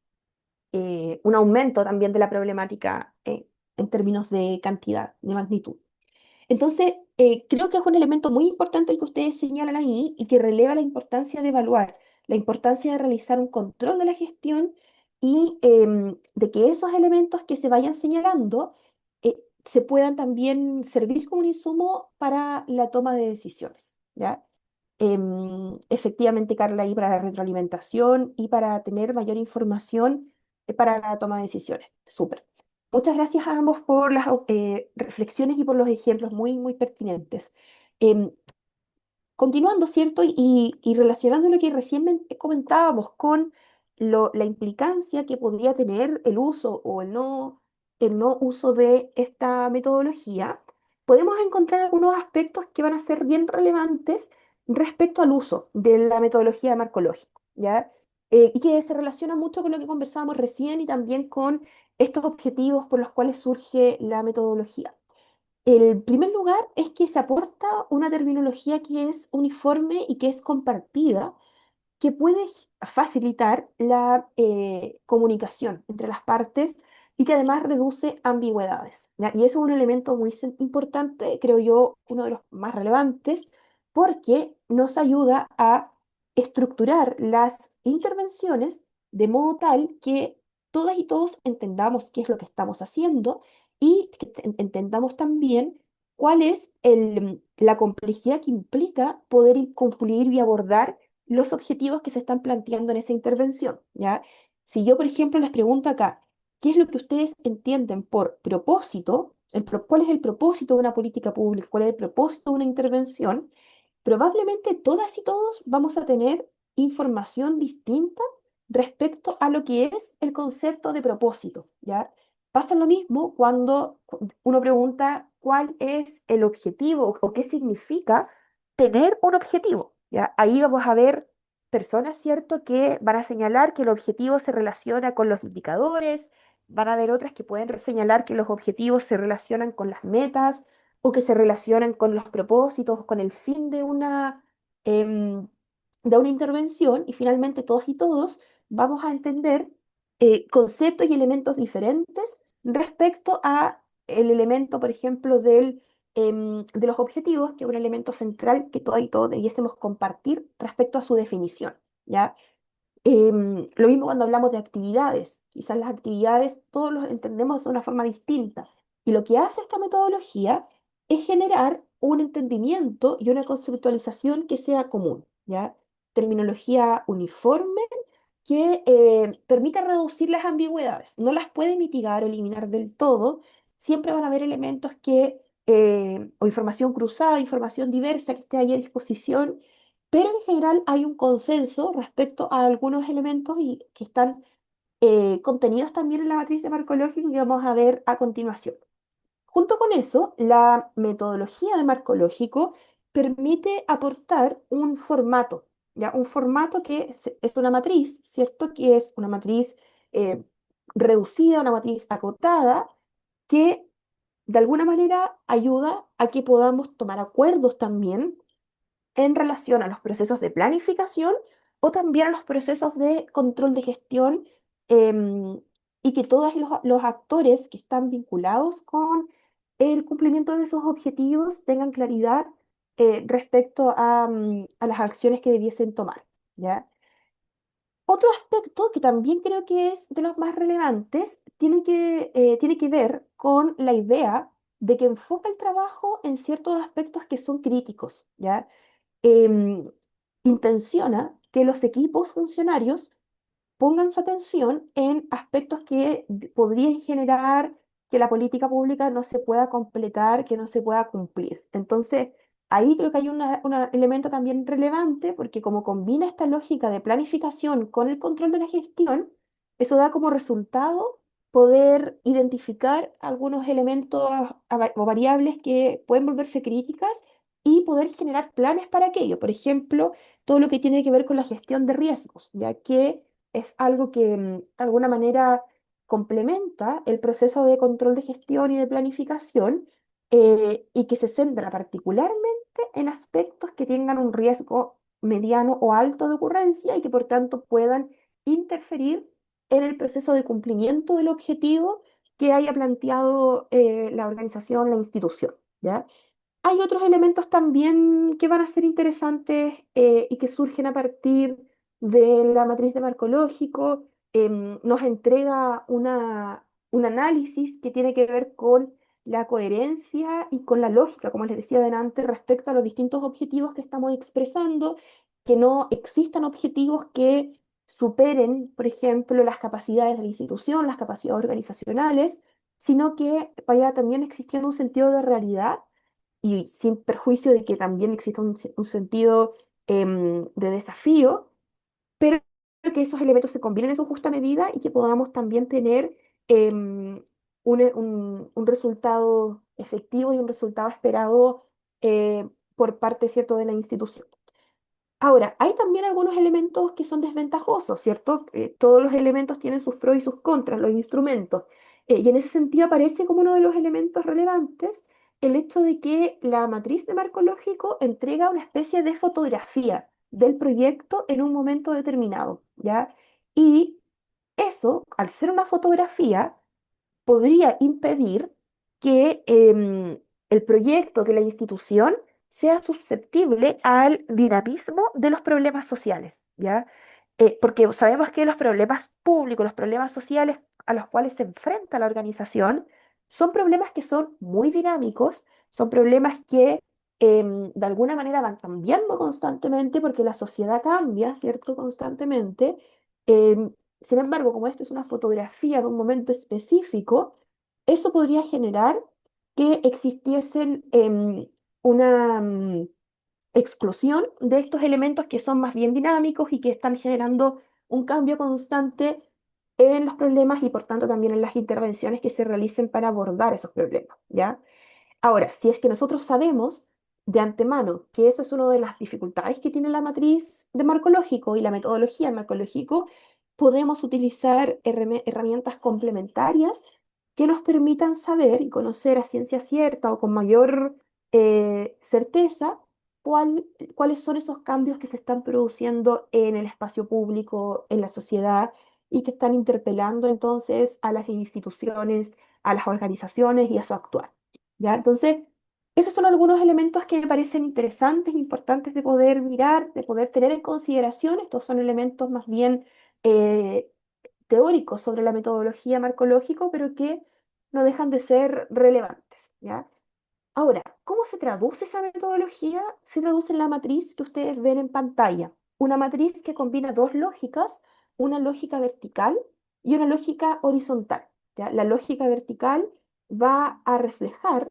aumento también de la problemática en términos de cantidad, de magnitud. Entonces, creo que es un elemento muy importante el que ustedes señalan ahí y que releva la importancia de evaluar, la importancia de realizar un control de la gestión y de que esos elementos que se vayan señalando se puedan también servir como un insumo para la toma de decisiones, ¿ya? Efectivamente, Carla, ahí para la retroalimentación y para tener mayor información para la toma de decisiones. Súper. Muchas gracias a ambos por las reflexiones y por los ejemplos muy, muy pertinentes. Em, Continuando, ¿cierto? Y relacionando lo que recién comentábamos con la implicancia que podría tener el uso o el no uso de esta metodología, podemos encontrar algunos aspectos que van a ser bien relevantes respecto al uso de la metodología de marco lógico, ¿ya? Y que se relaciona mucho con lo que conversábamos recién y también con estos objetivos por los cuales surge la metodología. El primer lugar es que se aporta una terminología que es uniforme y que es compartida, que puede facilitar la comunicación entre las partes y que además reduce ambigüedades, ¿ya? Y eso es un elemento muy importante, creo yo, uno de los más relevantes, porque nos ayuda a estructurar las intervenciones de modo tal que todas y todos entendamos qué es lo que estamos haciendo y que entendamos también cuál es la complejidad que implica poder cumplir y abordar los objetivos que se están planteando en esa intervención, ¿ya? Si yo, por ejemplo, les pregunto acá, ¿qué es lo que ustedes entienden por propósito? ¿Cuál es el propósito de una política pública? ¿Cuál es el propósito de una intervención? Probablemente todas y todos vamos a tener información distinta respecto a lo que es el concepto de propósito, ¿ya? Pasa lo mismo cuando uno pregunta cuál es el objetivo o qué significa tener un objetivo, ¿ya? Ahí vamos a ver personas, ¿cierto?, que van a señalar que el objetivo se relaciona con los indicadores, van a haber otras que pueden señalar que los objetivos se relacionan con las metas o que se relacionan con los propósitos, con el fin em, de una intervención y finalmente todos y todos vamos a entender conceptos y elementos diferentes respecto a el elemento, por ejemplo, de los objetivos, que es un elemento central que todos y todos debiésemos compartir respecto a su definición, ¿ya? Lo mismo cuando hablamos de actividades. Quizás las actividades todos los entendemos de una forma distinta. Y lo que hace esta metodología es generar un entendimiento y una conceptualización que sea común, ¿ya? Terminología uniforme que permita reducir las ambigüedades. No las puede mitigar o eliminar del todo. Siempre van a haber elementos o información cruzada, información diversa que esté ahí a disposición, pero en general hay un consenso respecto a algunos elementos y que están contenidos también en la matriz de marco lógico que vamos a ver a continuación. Junto con eso, la metodología de marco lógico permite aportar un formato, ¿ya? Un formato que es una matriz, ¿cierto? Que es una matriz eh, reducida, una matriz acotada, que de alguna manera ayuda a que podamos tomar acuerdos también en relación a los procesos de planificación o también a los procesos de control de gestión em, y que todos los actores que están vinculados con el cumplimiento de esos objetivos tengan claridad respecto a las acciones que debiesen tomar, ¿ya? Otro aspecto que también creo que es de los más relevantes tiene que ver con la idea de que enfoca el trabajo en ciertos aspectos que son críticos, ¿ya? em, Intenciona que los equipos funcionarios pongan su atención en aspectos que podrían generar que la política pública no se pueda completar, que no se pueda cumplir. Entonces, ahí creo que hay un elemento también relevante porque como combina esta lógica de planificación con el control de la gestión, eso da como resultado poder identificar algunos elementos o variables que pueden volverse críticas y poder generar planes para aquello. Por ejemplo, todo lo que tiene que ver con la gestión de riesgos, ya que es algo que de alguna manera complementa el proceso de control de gestión y de planificación, y que se centra particularmente en aspectos que tengan un riesgo mediano o alto de ocurrencia y que por tanto puedan interferir en el proceso de cumplimiento del objetivo que haya planteado la organización, la institución, ¿ya? Hay otros elementos también que van a ser interesantes, y que surgen a partir de la matriz de marco lógico. Nos entrega un análisis que tiene que ver con la coherencia y con la lógica, como les decía adelante, respecto a los distintos objetivos que estamos expresando, que no existan objetivos que superen, por ejemplo, las capacidades de la institución, las capacidades organizacionales, sino que vaya también existiendo un sentido de realidad y sin perjuicio de que también exista un sentido de desafío, pero que esos elementos se combinen en su justa medida y que podamos también tener em, un resultado efectivo y un resultado esperado por parte, ¿cierto?, de la institución. Ahora, hay también algunos elementos que son desventajosos, ¿cierto? Todos los elementos tienen sus pros y sus contras, los instrumentos. Y en ese sentido aparece como uno de los elementos relevantes el hecho de que la matriz de marco lógico entrega una especie de fotografía del proyecto en un momento determinado, ¿ya? Y eso, al ser una fotografía, podría impedir que el proyecto, que la institución sea susceptible al dinamismo de los problemas sociales, ¿ya? Porque sabemos que los problemas públicos, los problemas sociales a los cuales se enfrenta la organización, son problemas que son muy dinámicos, son problemas que de alguna manera van cambiando constantemente porque la sociedad cambia, ¿cierto? Constantemente. Em, Sin embargo, como esto es una fotografía de un momento específico, eso podría generar que existiesen una exclusión de estos elementos que son más bien dinámicos y que están generando un cambio constante en los problemas y por tanto también en las intervenciones que se realicen para abordar esos problemas, ¿ya? Ahora, si es que nosotros sabemos de antemano que esa es una de las dificultades que tiene la matriz de marco lógico y la metodología de marco lógico, podemos utilizar herramientas complementarias que nos permitan saber y conocer a ciencia cierta o con mayor certeza cuáles son esos cambios que se están produciendo en el espacio público, en la sociedad, y que están interpelando entonces a las instituciones, a las organizaciones y a su actuar. ¿Ya? Entonces, esos son algunos elementos que me parecen interesantes, importantes de poder mirar, de poder tener en consideración. Estos son elementos más bien eh, teóricos sobre la metodología marcológico, pero que no dejan de ser relevantes, ¿ya? Ahora, ¿cómo se traduce esa metodología? Se traduce en la matriz que ustedes ven en pantalla. Una matriz que combina dos lógicas, una lógica vertical y una lógica horizontal, ¿ya? La lógica vertical va a reflejar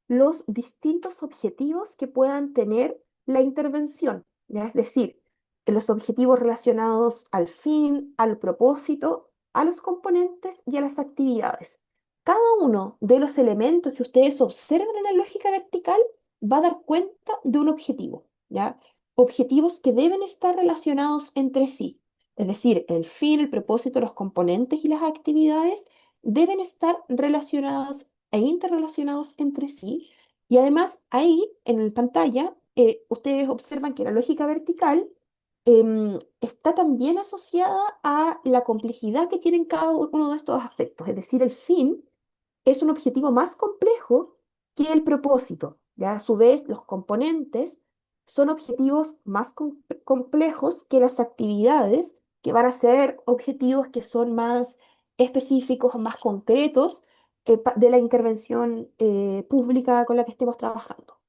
los distintos objetivos que puedan tener la intervención, ¿ya? Es decir, los objetivos relacionados al fin, al propósito, a los componentes y a las actividades. Cada uno de los elementos que ustedes observan en la lógica vertical va a dar cuenta de un objetivo, ¿ya? Objetivos que deben estar relacionados entre sí. Es decir, el fin, el propósito, los componentes y las actividades deben estar relacionadas e interrelacionados entre sí. Y además, ahí en la pantalla, ustedes observan que la lógica vertical está también asociada a la complejidad que tienen cada uno de estos aspectos. Es decir, el fin es un objetivo más complejo que el propósito. Ya a su vez, los componentes son objetivos más complejos que las actividades, que van a ser objetivos que son más específicos, más concretos, de la intervención pública con la que estemos trabajando.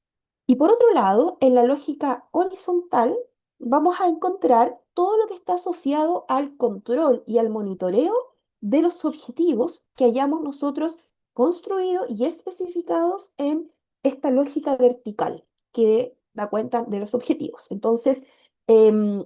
Y por otro lado, en la lógica horizontal vamos a encontrar todo lo que está asociado al control y al monitoreo de los objetivos que hayamos nosotros construido y especificados en esta lógica vertical que da cuenta de los objetivos. Entonces, em,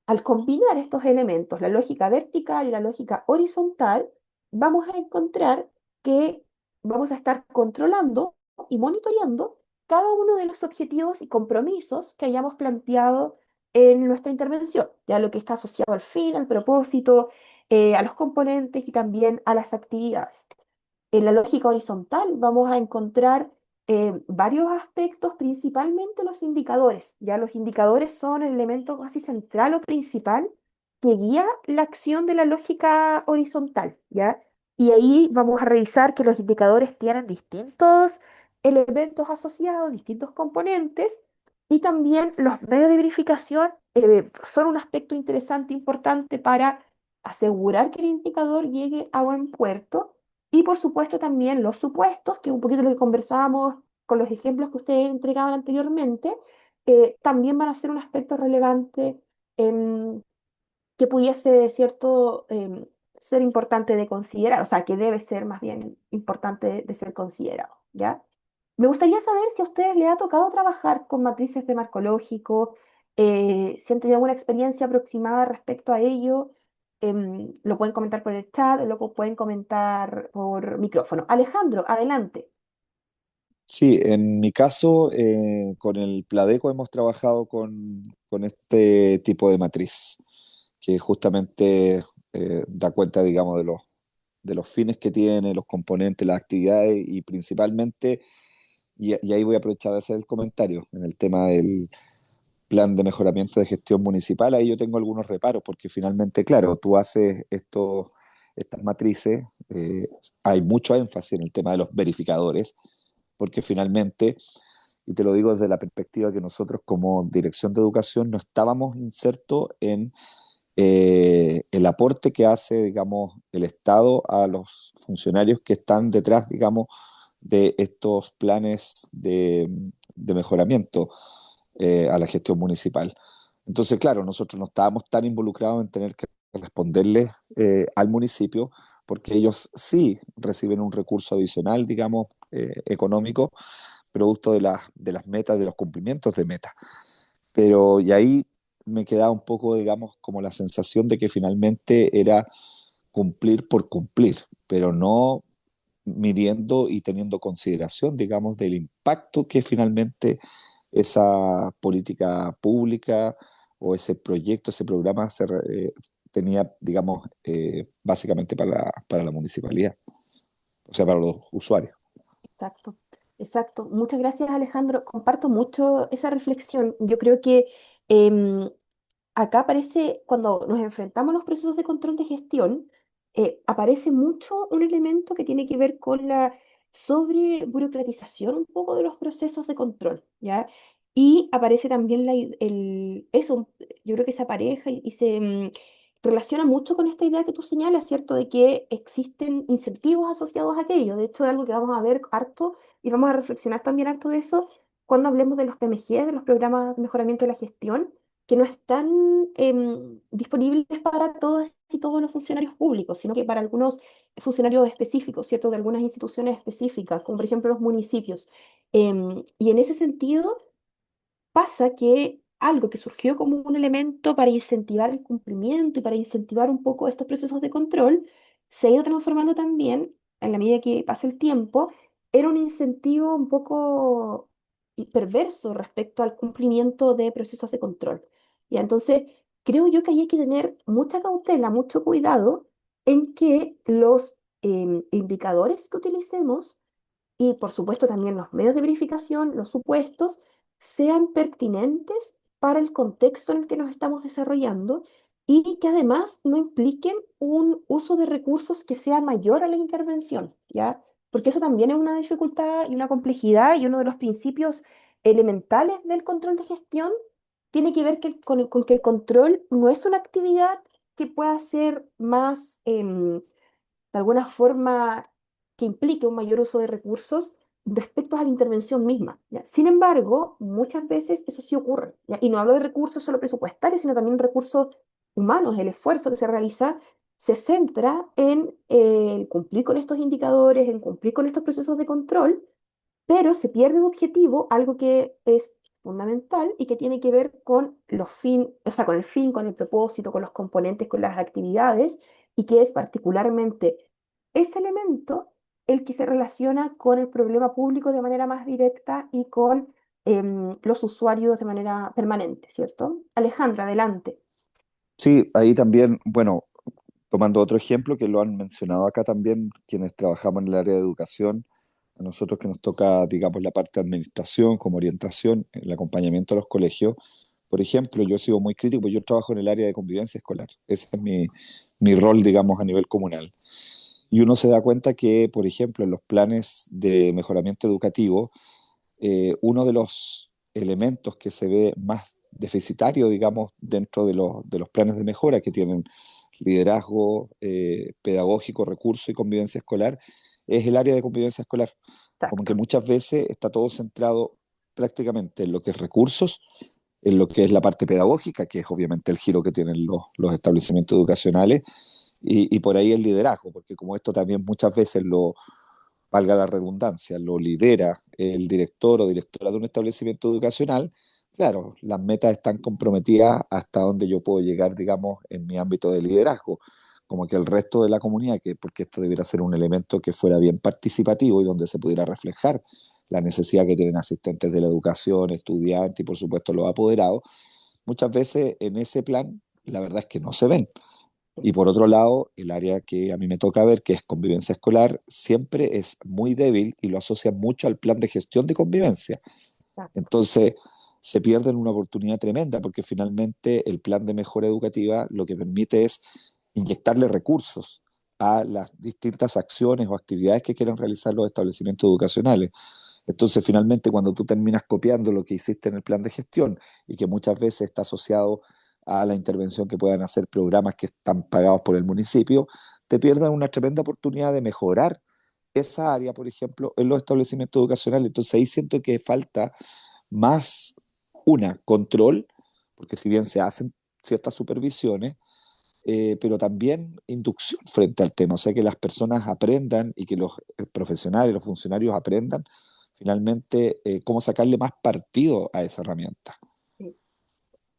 al combinar estos elementos, la lógica vertical y la lógica horizontal, vamos a encontrar que vamos a estar controlando y monitoreando cada uno de los objetivos y compromisos que hayamos planteado en nuestra intervención, ya lo que está asociado al fin, al propósito, a los componentes y también a las actividades. En la lógica horizontal vamos a encontrar varios aspectos, principalmente los indicadores. Ya los indicadores son el elemento casi central o principal que guía la acción de la lógica horizontal, ¿ya? Y ahí vamos a revisar que los indicadores tienen distintos elementos asociados, distintos componentes, y también los medios de verificación son un aspecto interesante, importante para asegurar que el indicador llegue a buen puerto y por supuesto también los supuestos, que es un poquito lo que conversábamos con los ejemplos que ustedes entregaban anteriormente, también van a ser un aspecto relevante que pudiese, ¿cierto?, ser importante de considerar, o sea, que debe ser más bien importante de ser considerado, ¿ya? Me gustaría saber si a ustedes les ha tocado trabajar con matrices de marcológico, si han tenido alguna experiencia aproximada respecto a ello. Lo pueden comentar por el chat, lo pueden comentar por micrófono. Alejandro, adelante. Sí, en mi caso, con el Pladeco hemos trabajado con este tipo de matriz, que justamente da cuenta, digamos, de los fines que tiene, los componentes, las actividades y principalmente, y ahí voy a aprovechar de hacer el comentario, en el tema del plan de mejoramiento de gestión municipal, ahí yo tengo algunos reparos, porque finalmente, claro, tú haces estas matrices, hay mucho énfasis en el tema de los verificadores, porque finalmente, y te lo digo desde la perspectiva que nosotros como Dirección de Educación no estábamos insertos en el aporte que hace, digamos, el Estado a los funcionarios que están detrás, digamos, de estos planes de mejoramiento a la gestión municipal. Entonces, claro, nosotros no estábamos tan involucrados en tener que responderle al municipio, porque ellos sí reciben un recurso adicional, digamos, económico, producto de las metas, de los cumplimientos de metas. Pero, y ahí me quedaba un poco, digamos, como la sensación de que finalmente era cumplir por cumplir, pero no midiendo y teniendo consideración, digamos, del impacto que finalmente esa política pública o ese proyecto, ese programa tenía, digamos, básicamente para la municipalidad, o sea, para los usuarios. Exacto, exacto. Muchas gracias, Alejandro. Comparto mucho esa reflexión. Yo creo que em, acá aparece, cuando nos enfrentamos a los procesos de control de gestión, aparece mucho un elemento que tiene que ver con la sobreburocratización un poco de los procesos de control, ¿ya? Y aparece también eso, yo creo que se apareja y se relaciona mucho con esta idea que tú señalas, ¿cierto? De que existen incentivos asociados a aquello. De hecho, es algo que vamos a ver harto y vamos a reflexionar también harto de eso cuando hablemos de los PMG, de los programas de mejoramiento de la gestión que no están disponibles para todas y todos los funcionarios públicos, sino que para algunos funcionarios específicos, ¿cierto? De algunas instituciones específicas, como por ejemplo los municipios. Y en ese sentido, pasa que algo que surgió como un elemento para incentivar el cumplimiento y para incentivar un poco estos procesos de control, se ha ido transformando también, en la medida que pasa el tiempo, era un incentivo un poco perverso respecto al cumplimiento de procesos de control. Y entonces, creo yo que ahí hay que tener mucha cautela, mucho cuidado en que los indicadores que utilicemos y por supuesto también los medios de verificación, los supuestos, sean pertinentes para el contexto en el que nos estamos desarrollando y que además no impliquen un uso de recursos que sea mayor a la intervención, ¿ya? Porque eso también es una dificultad y una complejidad y uno de los principios elementales del control de gestión tiene que ver con que el control no es una actividad que pueda ser más de alguna forma que implique un mayor uso de recursos respecto a la intervención misma, ¿ya? Sin embargo, muchas veces eso sí ocurre, ¿ya? Y no hablo de recursos solo presupuestarios, sino también recursos humanos. El esfuerzo que se realiza se centra en cumplir con estos indicadores, en cumplir con estos procesos de control, pero se pierde de objetivo algo que es fundamental y que tiene que ver con los fin, o sea, con el fin, con el propósito, con los componentes, con las actividades, y que es particularmente ese elemento el que se relaciona con el problema público de manera más directa y con los usuarios de manera permanente, ¿cierto? Alejandra, adelante. Sí, ahí también, bueno, tomando otro ejemplo que lo han mencionado acá también, quienes trabajamos en el área de educación, a nosotros que nos toca, digamos, la parte de administración, como orientación, el acompañamiento a los colegios. Por ejemplo, yo he sido muy crítico, yo trabajo en el área de convivencia escolar. Ese es mi rol, digamos, a nivel comunal. Y uno se da cuenta que, por ejemplo, en los planes de mejoramiento educativo, uno de los elementos que se ve más deficitario, digamos, dentro de los planes de mejora que tienen liderazgo pedagógico, recurso y convivencia escolar, es el área de convivencia escolar. Como que Exacto. muchas veces está todo centrado prácticamente en lo que es recursos, en lo que es la parte pedagógica, que es obviamente el giro que tienen los establecimientos educacionales, y por ahí el liderazgo, porque como esto también muchas veces valga la redundancia, lo lidera el director o directora de un establecimiento educacional, claro, las metas están comprometidas hasta donde yo puedo llegar, digamos, en mi ámbito de liderazgo, como que el resto de la comunidad, que porque esto debiera ser un elemento que fuera bien participativo y donde se pudiera reflejar la necesidad que tienen asistentes de la educación, estudiantes y por supuesto los apoderados, muchas veces en ese plan la verdad es que no se ven. Y por otro lado, el área que a mí me toca ver, que es convivencia escolar, siempre es muy débil y lo asocia mucho al plan de gestión de convivencia. Exacto. Entonces, se pierden una oportunidad tremenda porque finalmente el plan de mejora educativa lo que permite es inyectarle recursos a las distintas acciones o actividades que quieren realizar los establecimientos educacionales. Entonces, finalmente, cuando tú terminas copiando lo que hiciste en el plan de gestión y que muchas veces está asociado a la intervención que puedan hacer programas que están pagados por el municipio, te pierdan una tremenda oportunidad de mejorar esa área, por ejemplo, en los establecimientos educacionales. Entonces, ahí siento que falta más control, porque si bien se hacen ciertas supervisiones, pero también inducción frente al tema, o sea, que las personas aprendan y que los profesionales, los funcionarios aprendan finalmente cómo sacarle más partido a esa herramienta. Sí.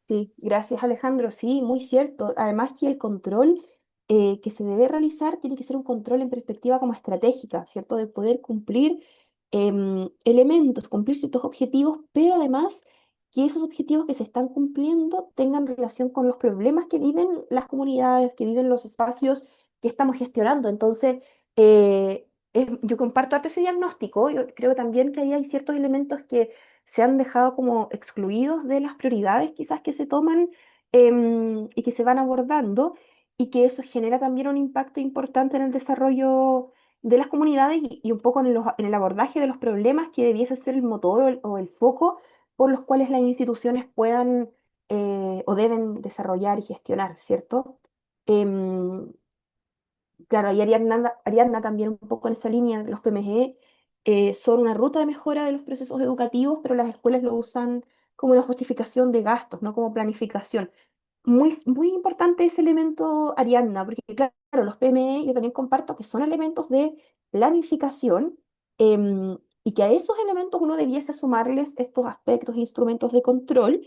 Sí, gracias Alejandro. Sí, muy cierto. Además que el control que se debe realizar tiene que ser un control en perspectiva como estratégica, ¿cierto? De poder cumplir elementos, cumplir ciertos objetivos, pero además que esos objetivos que se están cumpliendo tengan relación con los problemas que viven las comunidades, que viven los espacios que estamos gestionando. Entonces, yo comparto harto ese diagnóstico. Yo creo también que ahí hay ciertos elementos que se han dejado como excluidos de las prioridades quizás que se toman y que se van abordando y que eso genera también un impacto importante en el desarrollo de las comunidades y un poco en el abordaje de los problemas que debiese ser el motor o el foco por los cuales las instituciones puedan o deben desarrollar y gestionar, ¿cierto? Em, Claro, y Ariadna también un poco en esa línea, los PMG son una ruta de mejora de los procesos educativos, pero las escuelas lo usan como una justificación de gastos, no como planificación. Muy importante ese elemento, Ariadna, porque claro, los PME yo también comparto que son elementos de planificación y que a esos elementos uno debiese sumarles estos aspectos, instrumentos de control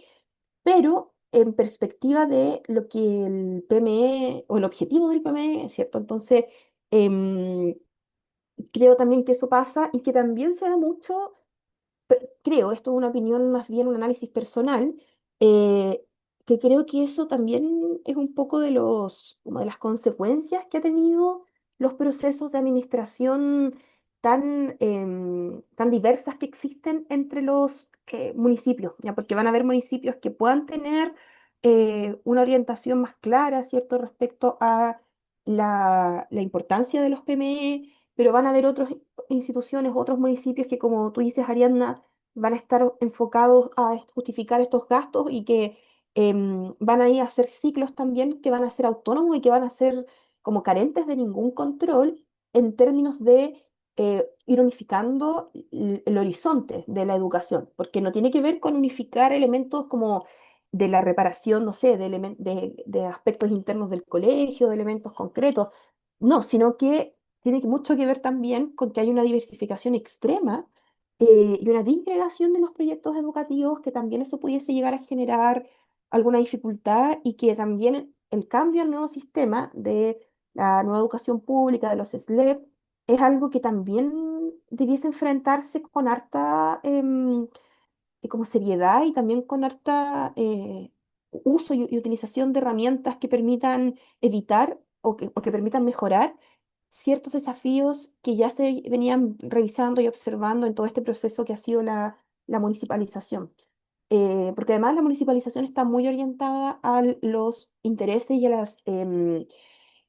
pero en perspectiva de lo que el PME o el objetivo del PME, ¿cierto? Entonces, em, creo también que eso pasa y que también se da mucho creo, esto es una opinión más bien, un análisis personal, eh, que creo que eso también es un poco de como de las consecuencias que ha tenido los procesos de administración tan diversas que existen entre los municipios, ¿ya? Porque van a haber municipios que puedan tener una orientación más clara, ¿cierto?, respecto a la importancia de los PME, pero van a haber otras instituciones, otros municipios que, como tú dices, Ariadna, van a estar enfocados a justificar estos gastos y que van a ir a hacer ciclos también que van a ser autónomos y que van a ser como carentes de ningún control en términos de ir unificando el horizonte de la educación, porque no tiene que ver con unificar elementos como de la reparación, no sé, de aspectos internos del colegio, de elementos concretos, no, sino que tiene mucho que ver también con que hay una diversificación extrema y una disgregación de los proyectos educativos, que también eso pudiese llegar a generar alguna dificultad y que también el cambio al nuevo sistema de la nueva educación pública, de los SLEP, es algo que también debiese enfrentarse con harta como seriedad y también con harta uso y utilización de herramientas que permitan evitar o que permitan mejorar ciertos desafíos que ya se venían revisando y observando en todo este proceso que ha sido la municipalización. Porque además la municipalización está muy orientada a los intereses y a las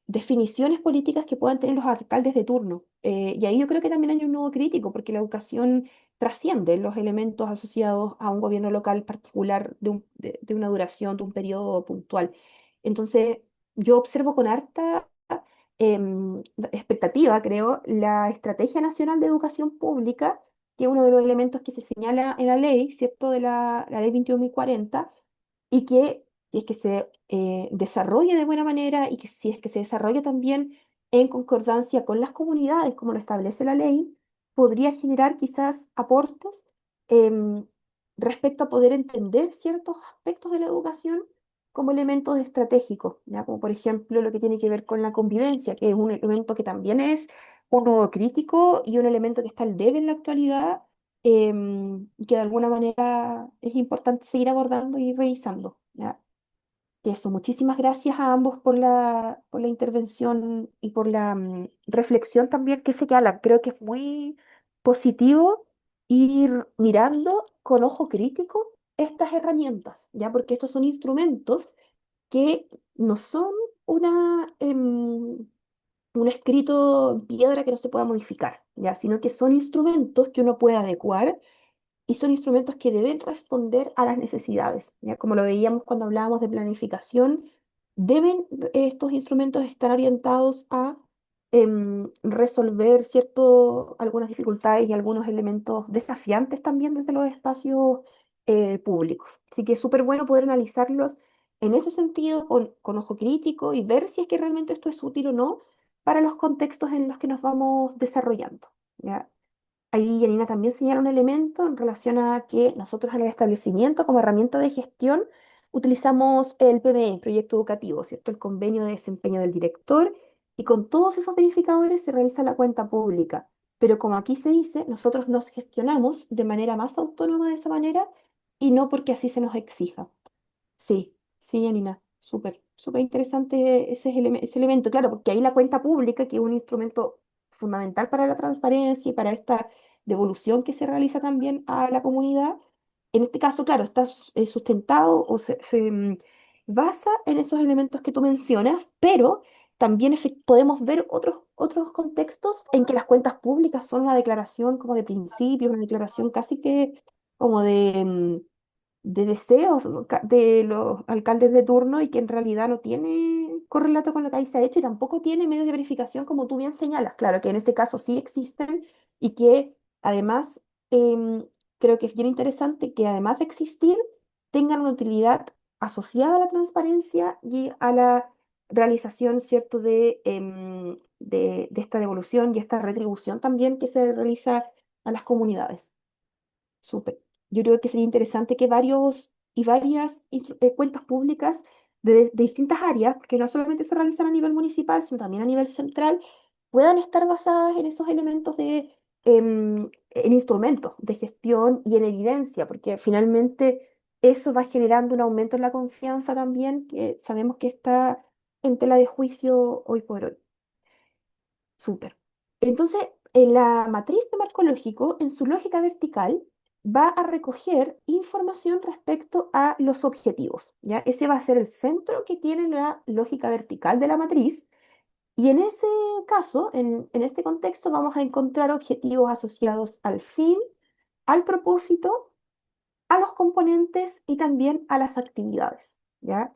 definiciones políticas que puedan tener los alcaldes de turno. Y ahí yo creo que también hay un nuevo crítico, porque la educación trasciende los elementos asociados a un gobierno local particular de una duración, de un periodo puntual. Entonces, yo observo con harta expectativa, creo, la Estrategia Nacional de Educación Pública, que es uno de los elementos que se señala en la ley, ¿cierto?, de la ley 21.040 y que si es que se desarrolle de buena manera y que si es que se desarrolla también en concordancia con las comunidades, como lo establece la ley, podría generar quizás aportes em, respecto a poder entender ciertos aspectos de la educación como elementos estratégicos, ¿ya? Como por ejemplo lo que tiene que ver con la convivencia, que es un elemento que también es un nodo crítico y un elemento que está al debe en la actualidad que de alguna manera es importante seguir abordando y revisando. ¿Ya? Eso, muchísimas gracias a ambos por la intervención y por la reflexión también que se habla. Creo que es muy positivo ir mirando con ojo crítico estas herramientas, ¿ya? Porque estos son instrumentos que no son una, un escrito en piedra que no se pueda modificar, ¿ya? Sino que son instrumentos que uno puede adecuar y son instrumentos que deben responder a las necesidades. ¿Ya? Como lo veíamos cuando hablábamos de planificación, deben estos instrumentos estar orientados a resolver algunas dificultades y algunos elementos desafiantes también desde los espacios públicos. Así que es súper bueno poder analizarlos en ese sentido con ojo crítico y ver si es que realmente esto es útil o no para los contextos en los que nos vamos desarrollando. ¿Ya? Ahí Yanina también señala un elemento en relación a que nosotros en el establecimiento como herramienta de gestión utilizamos el PBE, proyecto educativo, ¿cierto? El convenio de desempeño del director y con todos esos verificadores se realiza la cuenta pública. Pero como aquí se dice, nosotros nos gestionamos de manera más autónoma de esa manera y no porque así se nos exija. Sí, sí, Janina, súper, súper interesante ese elemento, claro, porque ahí la cuenta pública, que es un instrumento fundamental para la transparencia y para esta devolución que se realiza también a la comunidad, en este caso, claro, está sustentado o se basa en esos elementos que tú mencionas, pero también podemos ver otros contextos en que las cuentas públicas son una declaración como de principio, una declaración casi que como de deseos de los alcaldes de turno y que en realidad no tiene correlato con lo que ahí se ha hecho y tampoco tiene medios de verificación como tú bien señalas. Claro que en ese caso sí existen y que además em, creo que es bien interesante que además de existir tengan una utilidad asociada a la transparencia y a la realización, ¿cierto?, de esta devolución y esta retribución también que se realiza a las comunidades. Súper. Yo creo que sería interesante que varios y varias cuentas públicas de distintas áreas, porque no solamente se realizan a nivel municipal, sino también a nivel central, puedan estar basadas en esos elementos en instrumentos de gestión y en evidencia, porque finalmente eso va generando un aumento en la confianza también, que sabemos que está en tela de juicio hoy por hoy. Súper. Entonces, en la matriz de marco lógico, en su lógica vertical, va a recoger información respecto a los objetivos, ¿ya? Ese va a ser el centro que tiene la lógica vertical de la matriz. Y en ese caso, en este contexto, vamos a encontrar objetivos asociados al fin, al propósito, a los componentes y también a las actividades, ¿ya?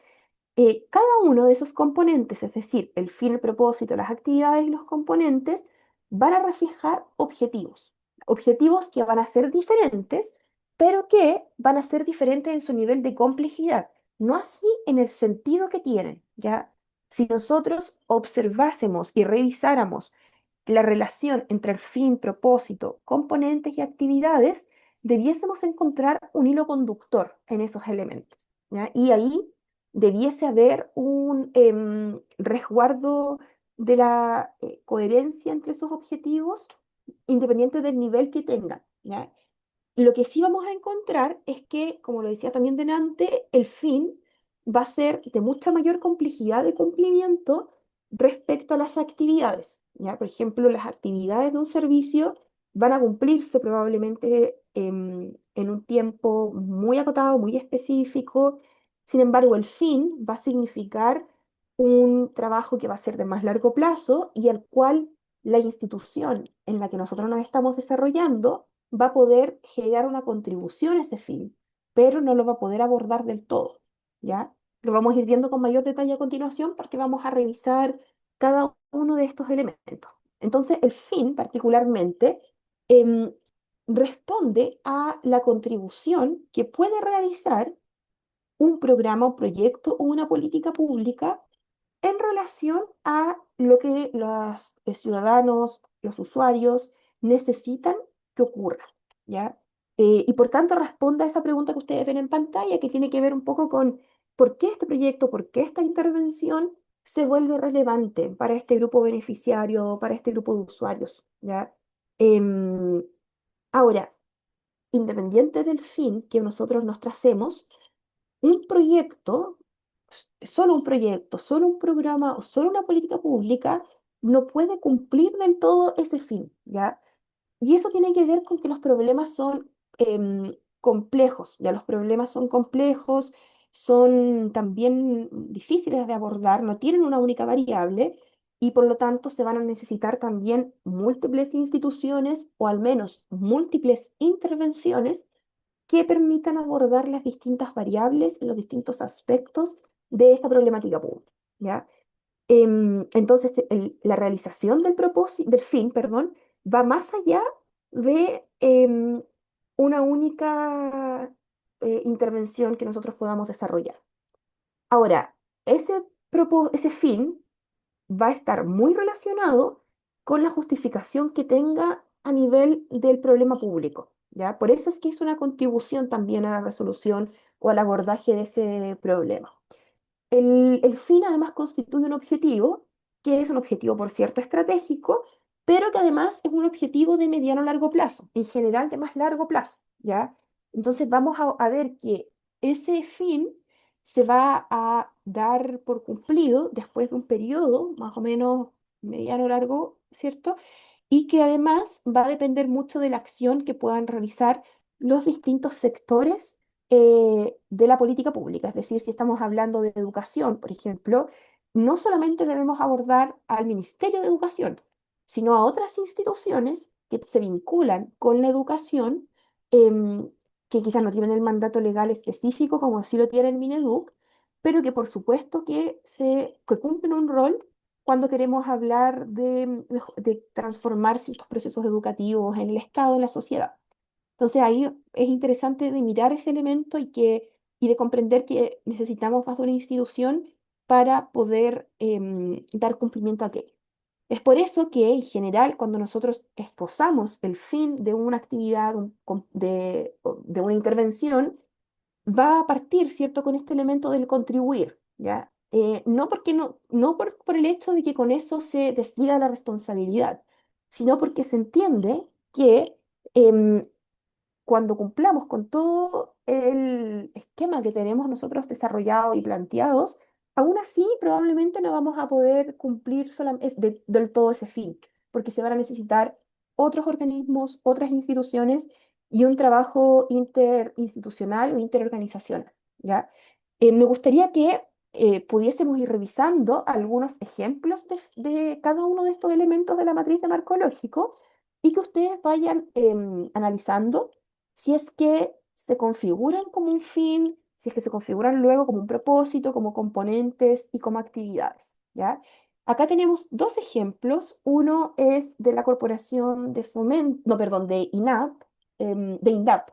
Cada uno de esos componentes, es decir, el fin, el propósito, las actividades y los componentes, van a reflejar objetivos. Objetivos que van a ser diferentes, pero que van a ser diferentes en su nivel de complejidad, no así en el sentido que tienen, ¿ya? Si nosotros observásemos y revisáramos la relación entre el fin, propósito, componentes y actividades, debiésemos encontrar un hilo conductor en esos elementos, ¿ya? Y ahí debiese haber un resguardo de la coherencia entre esos objetivos, independiente del nivel que tengan, ¿ya? Lo que sí vamos a encontrar es que, como lo decía también delante, el fin va a ser de mucha mayor complejidad de cumplimiento respecto a las actividades. ¿Ya? Por ejemplo, las actividades de un servicio van a cumplirse probablemente en un tiempo muy acotado, muy específico. Sin embargo, el fin va a significar un trabajo que va a ser de más largo plazo y al cual la institución en la que nosotros nos estamos desarrollando va a poder generar una contribución a ese fin, pero no lo va a poder abordar del todo, ¿ya? Lo vamos a ir viendo con mayor detalle a continuación porque vamos a revisar cada uno de estos elementos. Entonces, el fin particularmente em, responde a la contribución que puede realizar un programa, un proyecto o una política pública en relación a lo que los ciudadanos, los usuarios necesitan que ocurra, ¿ya? Y por tanto responda a esa pregunta que ustedes ven en pantalla, que tiene que ver un poco con por qué este proyecto, por qué esta intervención se vuelve relevante para este grupo beneficiario, para este grupo de usuarios, ¿ya? Em, Ahora, independiente del fin que nosotros nos tracemos, un proyecto, solo un proyecto, solo un programa o solo una política pública no puede cumplir del todo ese fin, ¿ya? Y eso tiene que ver con que los problemas son complejos, ya los problemas son complejos, son también difíciles de abordar, no tienen una única variable y por lo tanto se van a necesitar también múltiples instituciones o al menos múltiples intervenciones que permitan abordar las distintas variables y los distintos aspectos de esta problemática pública, ¿ya? Entonces, la realización del propósito, del fin, perdón, va más allá de una única intervención que nosotros podamos desarrollar. Ahora, ese fin va a estar muy relacionado con la justificación que tenga a nivel del problema público, ¿ya? Por eso es que es una contribución también a la resolución o al abordaje de ese problema. El fin además constituye un objetivo, que es un objetivo, por cierto, estratégico, pero que además es un objetivo de mediano a largo plazo, en general de más largo plazo, ¿ya? Entonces vamos a ver que ese fin se va a dar por cumplido después de un periodo más o menos mediano largo, ¿cierto? Y que además va a depender mucho de la acción que puedan realizar los distintos sectores de la política pública. Es decir, si estamos hablando de educación, por ejemplo, no solamente debemos abordar al Ministerio de Educación, sino a otras instituciones que se vinculan con la educación, em, que quizás no tienen el mandato legal específico como sí lo tiene el Mineduc, pero que por supuesto que cumplen un rol cuando queremos hablar de transformar ciertos procesos educativos en el Estado, en la sociedad. Entonces ahí es interesante de mirar ese elemento y de comprender que necesitamos más de una institución para poder dar cumplimiento a aquello. Es por eso que en general cuando nosotros esbozamos el fin de una actividad, de una intervención, va a partir, ¿cierto?, con este elemento del contribuir, ¿ya? No porque no por el hecho de que con eso se desliga la responsabilidad, sino porque se entiende que em, cuando cumplamos con todo el esquema que tenemos nosotros desarrollado y planteados, aún así probablemente no vamos a poder cumplir del todo ese fin, porque se van a necesitar otros organismos, otras instituciones y un trabajo interinstitucional o interorganizacional, ¿ya? Me gustaría que pudiésemos ir revisando algunos ejemplos de cada uno de estos elementos de la matriz de marco lógico y que ustedes vayan analizando si es que se configuran como un fin, si es que se configuran luego como un propósito, como componentes y como actividades, ¿ya? Acá tenemos dos ejemplos. Uno es de la Corporación de Fomento, no, perdón, de INAP, de INDAP,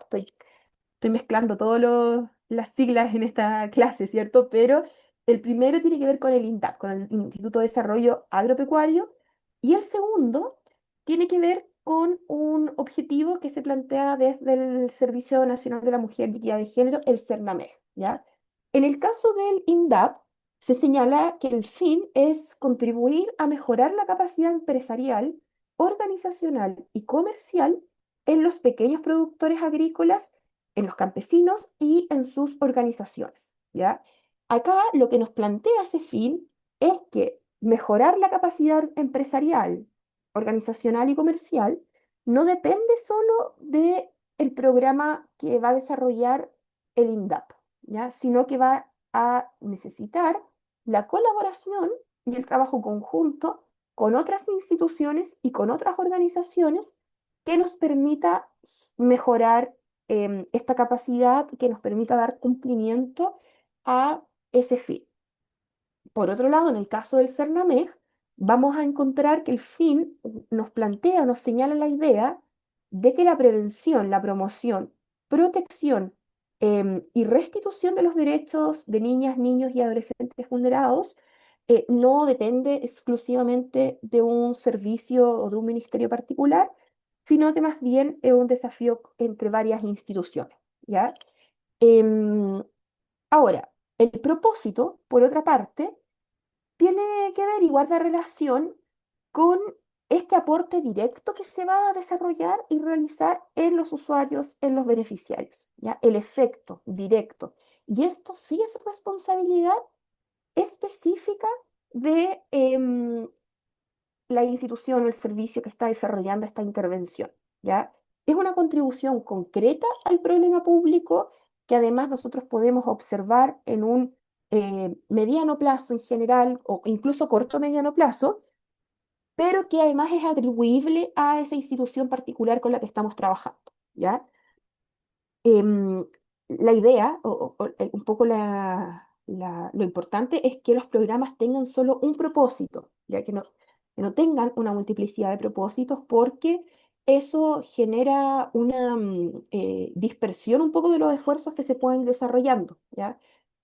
estoy mezclando todas las siglas en esta clase, ¿cierto? Pero el primero tiene que ver con el INDAP, con el Instituto de Desarrollo Agropecuario, y el segundo tiene que ver con un objetivo que se plantea desde el Servicio Nacional de la Mujer y Equidad de Género, el CERNAMEG, ¿ya? En el caso del INDAP, se señala que el fin es contribuir a mejorar la capacidad empresarial, organizacional y comercial en los pequeños productores agrícolas, en los campesinos y en sus organizaciones, ¿ya? Acá lo que nos plantea ese fin es que mejorar la capacidad empresarial, organizacional y comercial no depende solo de el programa que va a desarrollar el INDAP, ¿ya? Sino que va a necesitar la colaboración y el trabajo conjunto con otras instituciones y con otras organizaciones que nos permita mejorar esta capacidad, que nos permita dar cumplimiento a ese fin. Por otro lado, en el caso del CERNAMEG, vamos a encontrar que el fin nos plantea, nos señala la idea de que la prevención, la promoción, protección y restitución de los derechos de niñas, niños y adolescentes vulnerados no depende exclusivamente de un servicio o de un ministerio particular, sino que más bien es un desafío entre varias instituciones, ¿ya? Em, Ahora, el propósito, por otra parte, tiene que ver y guarda relación con este aporte directo que se va a desarrollar y realizar en los usuarios, en los beneficiarios, ¿ya? El efecto directo. Y esto sí es responsabilidad específica de la institución o el servicio que está desarrollando esta intervención, ¿ya? Es una contribución concreta al problema público que además nosotros podemos observar en un mediano plazo en general o incluso corto mediano plazo, pero que además es atribuible a esa institución particular con la que estamos trabajando, ¿ya? em, la idea, un poco lo importante es que los programas tengan solo un propósito, ya que no tengan una multiplicidad de propósitos, porque eso genera una dispersión un poco de los esfuerzos que se pueden desarrollando, ¿ya?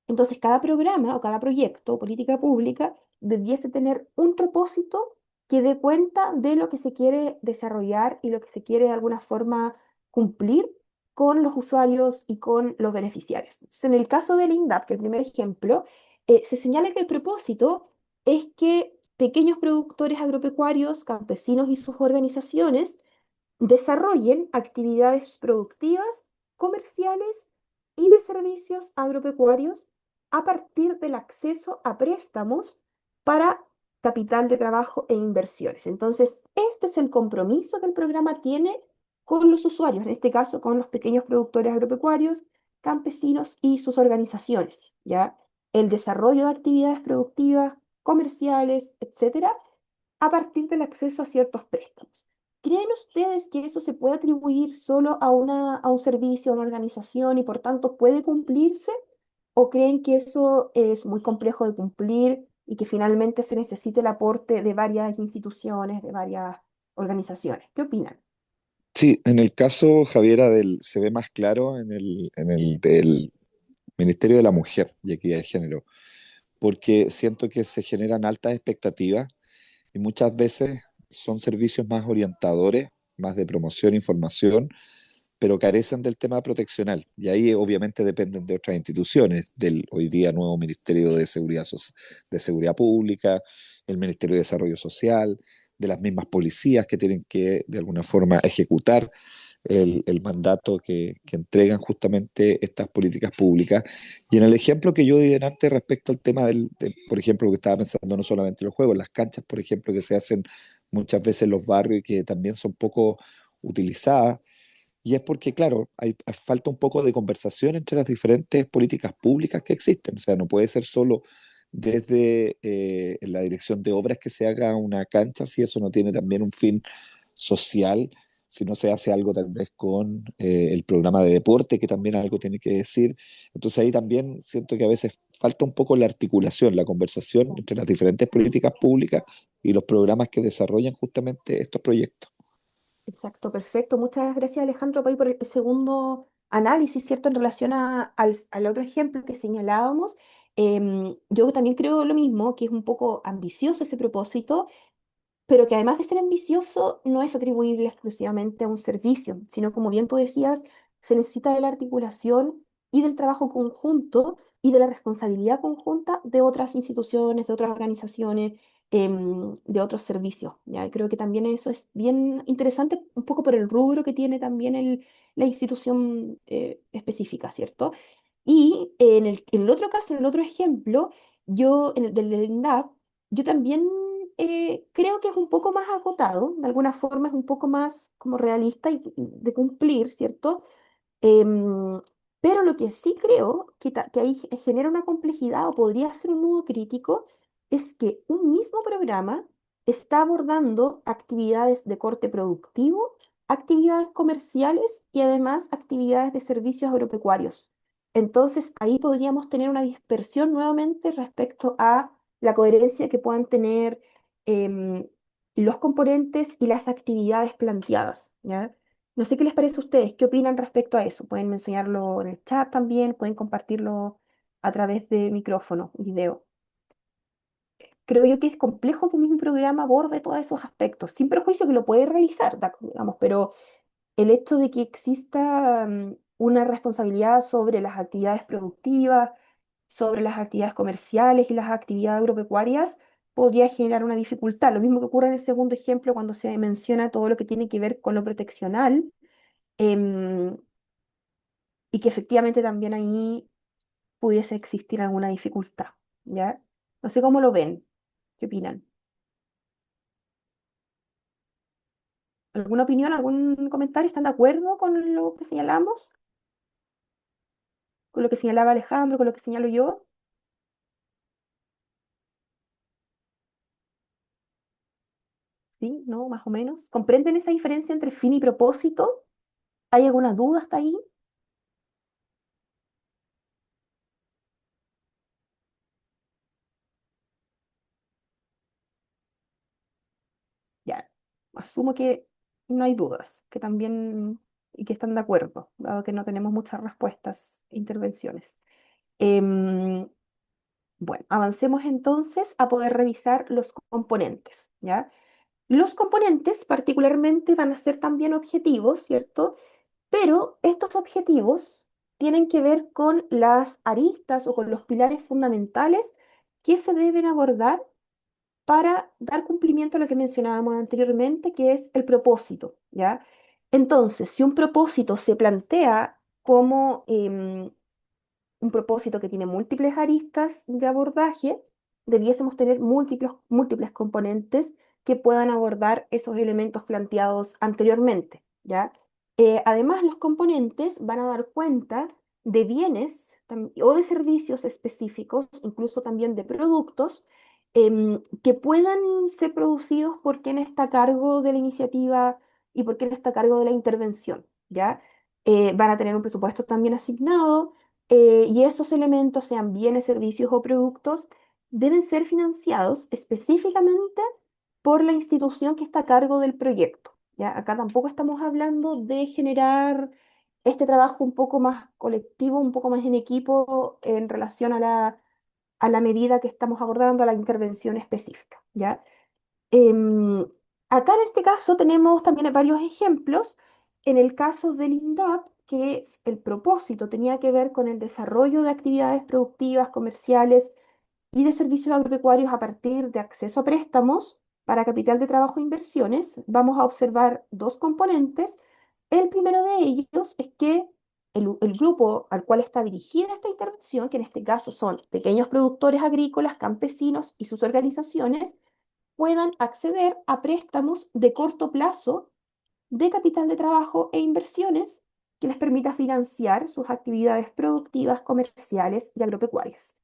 Entonces, cada programa o cada proyecto o política pública debiese tener un propósito que dé cuenta de lo que se quiere desarrollar y lo que se quiere de alguna forma cumplir con los usuarios y con los beneficiarios. Entonces, en el caso del INDAP, que es el primer ejemplo, se señala que el propósito es que pequeños productores agropecuarios, campesinos y sus organizaciones desarrollen actividades productivas, comerciales y de servicios agropecuarios a partir del acceso a préstamos para capital de trabajo e inversiones. Entonces, este es el compromiso que el programa tiene con los usuarios, en este caso con los pequeños productores agropecuarios, campesinos y sus organizaciones, ¿ya? El desarrollo de actividades productivas, comerciales, etcétera, a partir del acceso a ciertos préstamos. ¿Creen ustedes que eso se puede atribuir solo a un servicio, a una organización y por tanto puede cumplirse? ¿O creen que eso es muy complejo de cumplir y que finalmente se necesite el aporte de varias instituciones, de varias organizaciones? ¿Qué opinan? Sí, en el caso, Javiera, se ve más claro en el del Ministerio de la Mujer y Equidad de Género, porque siento que se generan altas expectativas y muchas veces son servicios más orientadores, más de promoción, información, pero carecen del tema proteccional. Y ahí obviamente dependen de otras instituciones, del hoy día nuevo Ministerio de Seguridad, de Seguridad Pública, el Ministerio de Desarrollo Social, de las mismas policías que tienen que de alguna forma ejecutar el mandato que entregan justamente estas políticas públicas. Y en el ejemplo que yo di antes respecto al tema por ejemplo, lo que estaba pensando no solamente en los juegos, las canchas, por ejemplo, que se hacen muchas veces en los barrios y que también son poco utilizadas, y es porque, claro, falta un poco de conversación entre las diferentes políticas públicas que existen. O sea, no puede ser solo desde la dirección de obras que se haga una cancha si eso no tiene también un fin social, si no se hace algo tal vez con el programa de deporte, que también algo tiene que decir. Entonces ahí también siento que a veces falta un poco la articulación, la conversación entre las diferentes políticas públicas y los programas que desarrollan justamente estos proyectos. Exacto, perfecto. Muchas gracias, Alejandro, por el segundo análisis, ¿cierto? En relación al otro ejemplo que señalábamos. Yo también creo lo mismo, que es un poco ambicioso ese propósito, pero que además de ser ambicioso, no es atribuible exclusivamente a un servicio, sino como bien tú decías, se necesita de la articulación y del trabajo conjunto y de la responsabilidad conjunta de otras instituciones, de otras organizaciones, de otros servicios. ¿Ya? Creo que también eso es bien interesante, un poco por el rubro que tiene también la institución específica, ¿cierto? Y en el otro caso, en el otro ejemplo, yo, del INDAP, yo también creo que es un poco más agotado, de alguna forma es un poco más como realista y de cumplir, ¿cierto? Em, pero lo que sí creo que ahí genera una complejidad o podría ser un nudo crítico es que un mismo programa está abordando actividades de corte productivo, actividades comerciales y además actividades de servicios agropecuarios. Entonces ahí podríamos tener una dispersión nuevamente respecto a la coherencia que puedan tener em, los componentes y las actividades planteadas, ¿ya? No sé qué les parece a ustedes, qué opinan respecto a eso. Pueden mencionarlo en el chat también, pueden compartirlo a través de micrófono, video. Creo yo que es complejo que un mismo programa aborde todos esos aspectos, sin perjuicio que lo puede realizar, digamos, pero el hecho de que exista una responsabilidad sobre las actividades productivas, sobre las actividades comerciales y las actividades agropecuarias, podría generar una dificultad. Lo mismo que ocurre en el segundo ejemplo cuando se menciona todo lo que tiene que ver con lo proteccional. em, y que efectivamente también ahí pudiese existir alguna dificultad, ¿ya? No sé cómo lo ven, qué opinan. ¿Alguna opinión, algún comentario? ¿Están de acuerdo con lo que señalamos? ¿Con lo que señalaba Alejandro, con lo que señalo yo? ¿Sí? ¿No? Más o menos. ¿Comprenden esa diferencia entre fin y propósito? ¿Hay alguna duda hasta ahí? Ya, asumo que no hay dudas, que también y que están de acuerdo, dado que no tenemos muchas respuestas, intervenciones. Em, Bueno, avancemos entonces a poder revisar los componentes, ¿ya? Los componentes particularmente van a ser también objetivos, ¿cierto? Pero estos objetivos tienen que ver con las aristas o con los pilares fundamentales que se deben abordar para dar cumplimiento a lo que mencionábamos anteriormente, que es el propósito, ¿ya? Entonces, si un propósito se plantea como un propósito que tiene múltiples aristas de abordaje, debiésemos tener múltiples componentes que puedan abordar esos elementos planteados anteriormente, ¿ya? Además, los componentes van a dar cuenta de bienes o de servicios específicos, incluso también de productos, que puedan ser producidos por quien está a cargo de la iniciativa y por quien está a cargo de la intervención, ¿ya? Van a tener un presupuesto también asignado y esos elementos, sean bienes, servicios o productos, deben ser financiados específicamente por la institución que está a cargo del proyecto. ¿Ya? Acá tampoco estamos hablando de generar este trabajo un poco más colectivo, un poco más en equipo en relación a la medida que estamos abordando, a la intervención específica. ¿Ya? Em, Acá en este caso tenemos también varios ejemplos. En el caso del INDAP, el propósito tenía que ver con el desarrollo de actividades productivas, comerciales y de servicios agropecuarios a partir de acceso a préstamos para capital de trabajo e inversiones, vamos a observar dos componentes. El primero de ellos es que el grupo al cual está dirigida esta intervención, que en este caso son pequeños productores agrícolas, campesinos y sus organizaciones, puedan acceder a préstamos de corto plazo de capital de trabajo e inversiones que les permita financiar sus actividades productivas, comerciales y agropecuarias.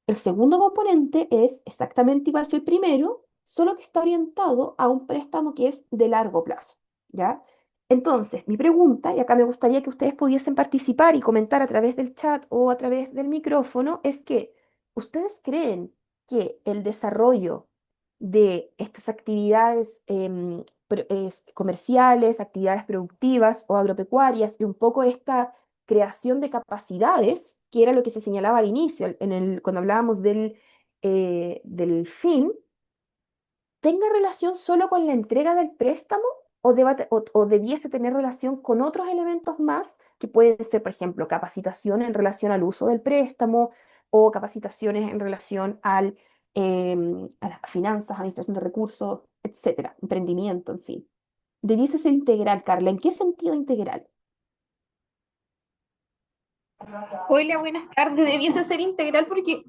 El segundo componente es exactamente igual que el primero, solo que está orientado a un préstamo que es de largo plazo, ¿ya? Entonces, mi pregunta, y acá me gustaría que ustedes pudiesen participar y comentar a través del chat o a través del micrófono, es que ¿ustedes creen que el desarrollo de estas actividades comerciales, actividades productivas o agropecuarias y un poco esta creación de capacidades, que era lo que se señalaba al inicio, cuando hablábamos del fin, tenga relación solo con la entrega del préstamo o debiese tener relación con otros elementos más que pueden ser, por ejemplo, capacitación en relación al uso del préstamo o capacitaciones en relación al a las finanzas, administración de recursos, etcétera, emprendimiento, en fin. Debiese ser integral, Carla. ¿En qué sentido integral? Hola, buenas tardes. Debiese ser integral porque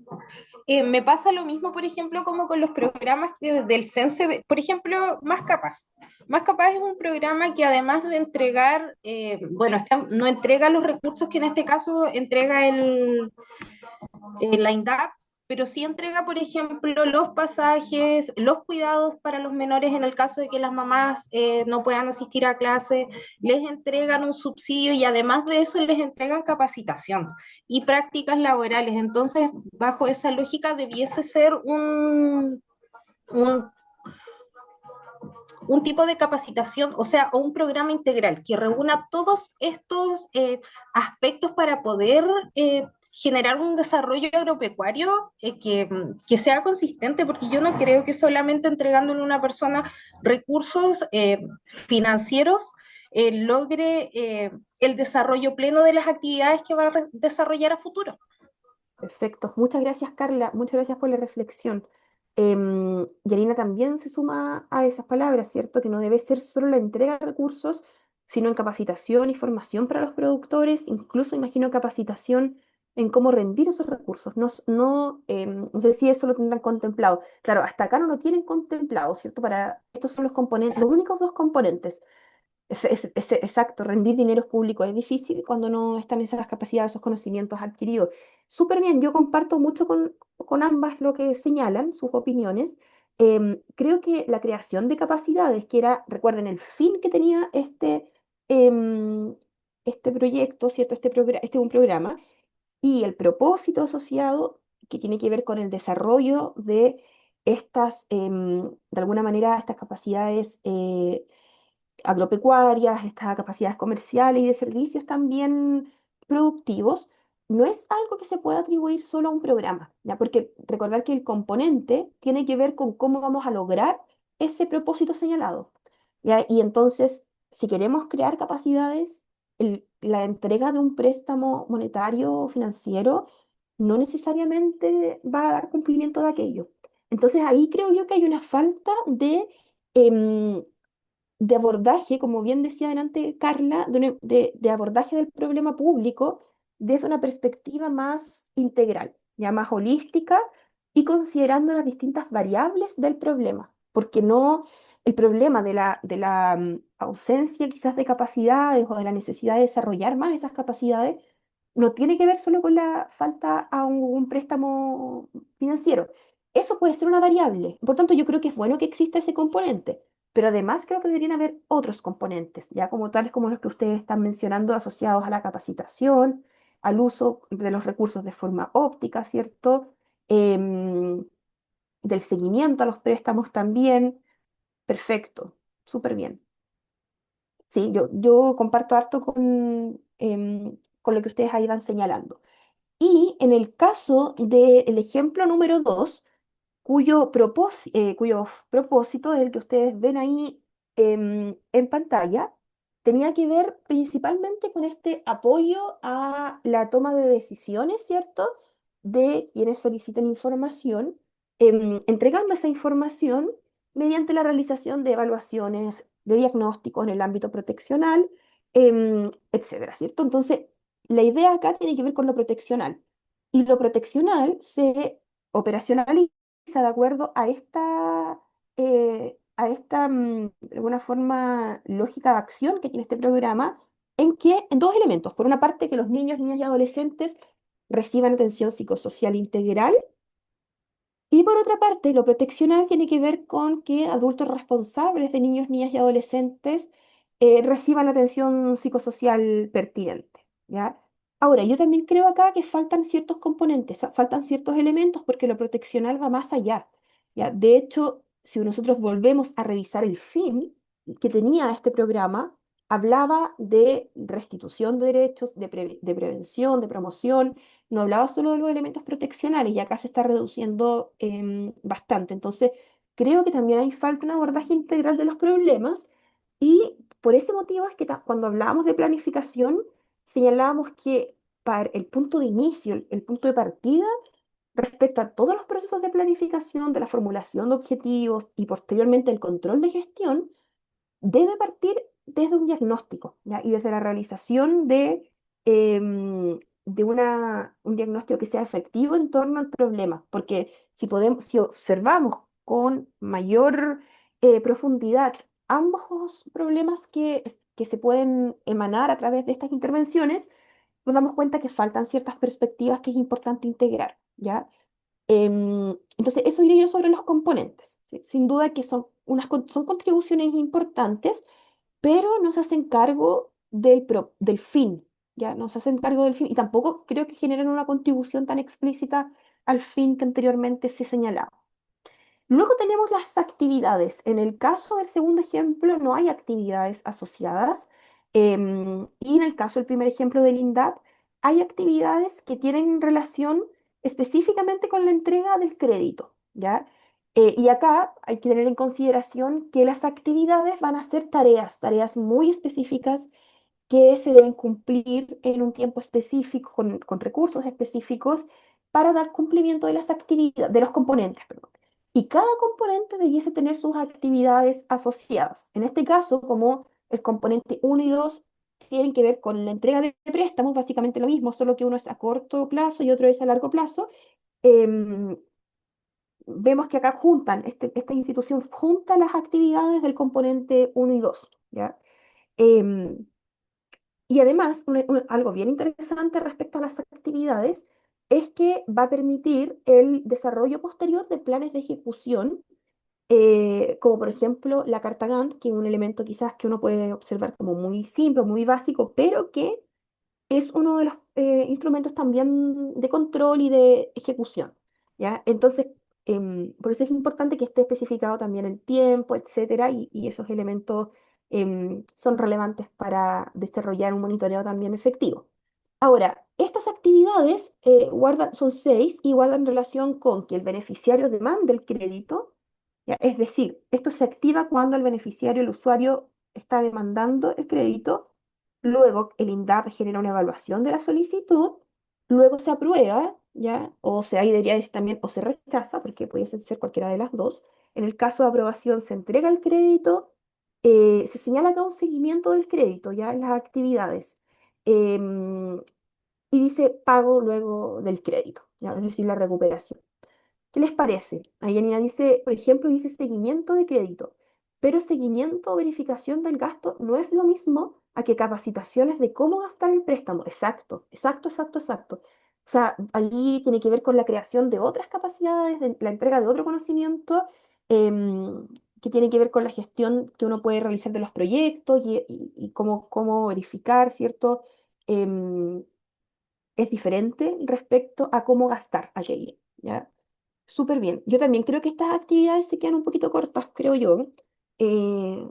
me pasa lo mismo, por ejemplo, como con los programas del CENSE, por ejemplo, Más Capaz. Más Capaz es un programa que además de entregar, bueno, no entrega los recursos que en este caso entrega la INDAP, pero sí entrega, por ejemplo, los pasajes, los cuidados para los menores en el caso de que las mamás no puedan asistir a clase, les entregan un subsidio y además de eso les entregan capacitación y prácticas laborales. Entonces, bajo esa lógica, debiese ser un, un tipo de capacitación, o sea, o un programa integral que reúna todos estos aspectos para poder generar un desarrollo agropecuario que sea consistente, porque yo no creo que solamente entregándole a una persona recursos financieros logre el desarrollo pleno de las actividades que va a desarrollar a futuro. Perfecto. Muchas gracias, Carla. Muchas gracias por la reflexión. Yanina también se suma a esas palabras, ¿cierto? Que no debe ser solo la entrega de recursos, sino en capacitación y formación para los productores, incluso imagino capacitación en cómo rendir esos recursos. No sé si eso lo tendrán contemplado. Claro, hasta acá no lo tienen contemplado, ¿cierto? Para estos son los componentes, los únicos dos componentes. Exacto, rendir dinero público es difícil cuando no están esas capacidades, esos conocimientos adquiridos. Súper bien, yo comparto mucho con ambas lo que señalan, sus opiniones. Creo que la creación de capacidades, que era, recuerden, el fin que tenía em, este proyecto, ¿cierto? Este es un programa, y el propósito asociado, que tiene que ver con el desarrollo de de alguna manera, estas capacidades agropecuarias, estas capacidades comerciales y de servicios también productivos, no es algo que se pueda atribuir solo a un programa, ¿ya? Porque recordar que el componente tiene que ver con cómo vamos a lograr ese propósito señalado, ¿ya? Y entonces, si queremos crear capacidades, la entrega de un préstamo monetario o financiero no necesariamente va a dar cumplimiento de aquello. Entonces ahí creo yo que hay una falta em, de abordaje, como bien decía delante Carla, de abordaje del problema público desde una perspectiva más integral, ya más holística y considerando las distintas variables del problema, porque no el problema de la ausencia quizás de capacidades o de la necesidad de desarrollar más esas capacidades no tiene que ver solo con la falta a un préstamo financiero. Eso puede ser una variable. Por tanto, yo creo que es bueno que exista ese componente, pero además creo que deberían haber otros componentes, ya como tales como los que ustedes están mencionando, asociados a la capacitación, al uso de los recursos de forma óptica, ¿cierto? Em, Del seguimiento a los préstamos también. Perfecto, súper bien. Sí, yo comparto harto con lo que ustedes ahí van señalando. Y en el caso del ejemplo número 2, cuyo propósito es el que ustedes ven ahí en pantalla, tenía que ver principalmente con este apoyo a la toma de decisiones, ¿cierto? De quienes solicitan información, entregando esa información mediante la realización de evaluaciones de diagnósticos en el ámbito proteccional, etcétera, ¿cierto? Entonces, la idea acá tiene que ver con lo proteccional. Y lo proteccional se operacionaliza de acuerdo a esta, de alguna forma, lógica de acción que tiene este programa, en dos elementos. Por una parte, que los niños, niñas y adolescentes reciban atención psicosocial integral, y por otra parte, lo proteccional tiene que ver con que adultos responsables de niños, niñas y adolescentes reciban la atención psicosocial pertinente, ¿ya? Ahora, yo también creo acá que faltan ciertos componentes, faltan ciertos elementos porque lo proteccional va más allá, ¿ya? De hecho, si nosotros volvemos a revisar el fin que tenía este programa, hablaba de restitución de derechos, de prevención, de promoción, no hablaba solo de los elementos proteccionales y acá se está reduciendo bastante. Entonces, creo que también hay falta un abordaje integral de los problemas y por ese motivo es que cuando hablábamos de planificación, señalábamos que para el punto de inicio, el punto de partida, respecto a todos los procesos de planificación, de la formulación de objetivos y posteriormente el control de gestión, debe partir desde un diagnóstico, ¿ya? Y desde la realización de un diagnóstico que sea efectivo en torno al problema, porque si observamos con mayor profundidad ambos problemas que se pueden emanar a través de estas intervenciones, nos damos cuenta que faltan ciertas perspectivas que es importante integrar, ¿ya? Entonces, eso diría yo sobre los componentes. ¿Sí? Sin duda que son contribuciones importantes, pero no se hacen cargo del fin, ¿ya? No se hacen cargo del fin y tampoco creo que generen una contribución tan explícita al fin que anteriormente se señalaba. Luego tenemos las actividades. En el caso del segundo ejemplo, no hay actividades asociadas. Y en el caso del primer ejemplo del INDAP, hay actividades que tienen relación específicamente con la entrega del crédito, ¿ya? Y acá hay que tener en consideración que las actividades van a ser tareas muy específicas que se deben cumplir en un tiempo específico, con recursos específicos, para dar cumplimiento de las actividades, de los componentes, perdón. Y cada componente debiese tener sus actividades asociadas. En este caso, como el componente uno y 2 tienen que ver con la entrega de préstamos, básicamente lo mismo, solo que uno es a corto plazo y otro es a largo plazo. em, Vemos que acá esta institución junta las actividades del componente uno y 2, ¿ya? Em, y además, algo bien interesante respecto a las actividades es que va a permitir el desarrollo posterior de planes de ejecución, como por ejemplo la carta Gantt, que es un elemento quizás que uno puede observar como muy simple, muy básico, pero que es uno de los instrumentos también de control y de ejecución, ¿ya? Entonces, por eso es importante que esté especificado también el tiempo, etcétera, y esos elementos son relevantes para desarrollar un monitoreo también efectivo. Ahora, estas actividades son 6 y guardan relación con que el beneficiario demande el crédito, ¿ya? Es decir, esto se activa cuando el beneficiario, el usuario, está demandando el crédito. Luego el INDAP genera una evaluación de la solicitud, luego se aprueba, ¿ya? O sea, ahí debería decir también, o se rechaza, porque pudiese ser cualquiera de las dos. En el caso de aprobación se entrega el crédito, se señala acá un seguimiento del crédito, ya en las actividades, em, y dice pago luego del crédito, ¿ya? Es decir, la recuperación. ¿Qué les parece? Ahí Janina dice, por ejemplo, dice seguimiento de crédito, pero seguimiento o verificación del gasto no es lo mismo a que capacitaciones de cómo gastar el préstamo. Exacto, exacto, exacto, exacto. O sea, allí tiene que ver con la creación de otras capacidades, de la entrega de otro conocimiento, em, que tiene que ver con la gestión que uno puede realizar de los proyectos y cómo verificar, ¿cierto? Em, es diferente respecto a cómo gastar aquello, ¿ya? Súper bien. Yo también creo que estas actividades se quedan un poquito cortas, creo yo. Eh,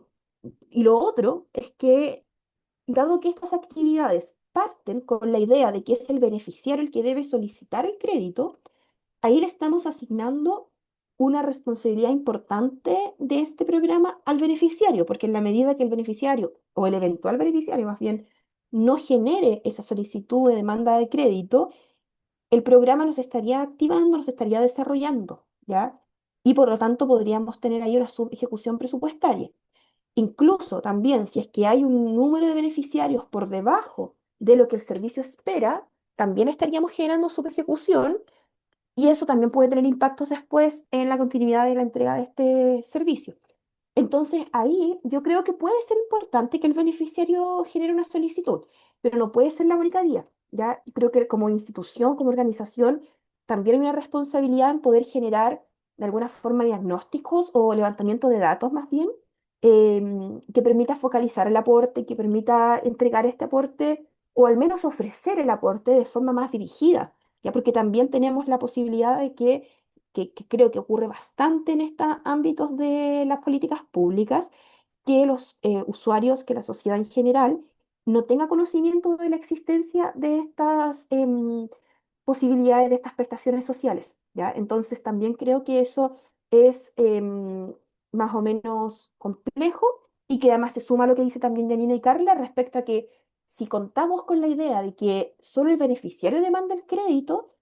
y lo otro es que, dado que estas actividades parten con la idea de que es el beneficiario el que debe solicitar el crédito, ahí le estamos asignando una responsabilidad importante de este programa al beneficiario, porque en la medida que el beneficiario, o el eventual beneficiario más bien, no genere esa solicitud de demanda de crédito, el programa nos estaría activando, nos estaría desarrollando, ¿ya? Y por lo tanto podríamos tener ahí una subejecución presupuestaria. Incluso también si es que hay un número de beneficiarios por debajo de lo que el servicio espera, también estaríamos generando subejecución y eso también puede tener impactos después en la continuidad de la entrega de este servicio. Entonces, ahí yo creo que puede ser importante que el beneficiario genere una solicitud, pero no puede ser la única vía. ¿Ya? Creo que como institución, como organización, también hay una responsabilidad en poder generar de alguna forma diagnósticos o levantamiento de datos más bien, que permita focalizar el aporte, que permita entregar este aporte o al menos ofrecer el aporte de forma más dirigida, ¿ya? Porque también tenemos la posibilidad de que creo que ocurre bastante en estos ámbitos de las políticas públicas, que los usuarios, que la sociedad en general, no tenga conocimiento de la existencia de estas posibilidades, de estas prestaciones sociales, ¿ya? Entonces también creo que eso es más o menos complejo y que además se suma a lo que dice también Janina y Carla respecto a que si contamos con la idea de que solo el beneficiario demanda el crédito,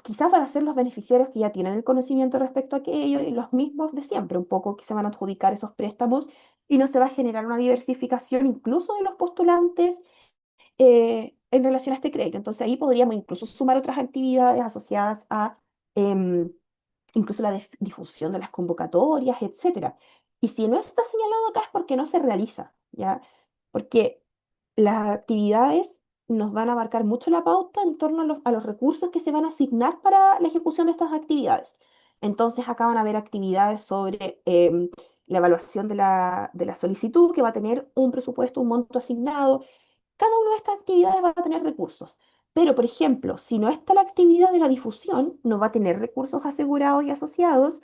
quizás van a ser los beneficiarios que ya tienen el conocimiento respecto a aquello y los mismos de siempre, un poco que se van a adjudicar esos préstamos y no se va a generar una diversificación incluso de los postulantes en relación a este crédito. Entonces ahí podríamos incluso sumar otras actividades asociadas a em, incluso la difusión de las convocatorias, etcétera. Y si no está señalado acá es porque no se realiza, ¿ya? Porque las actividades nos van a marcar mucho la pauta en torno a los recursos que se van a asignar para la ejecución de estas actividades. Entonces acá van a haber actividades sobre la evaluación de la solicitud, que va a tener un presupuesto, un monto asignado. Cada una de estas actividades va a tener recursos. Pero, por ejemplo, si no está la actividad de la difusión, no va a tener recursos asegurados y asociados,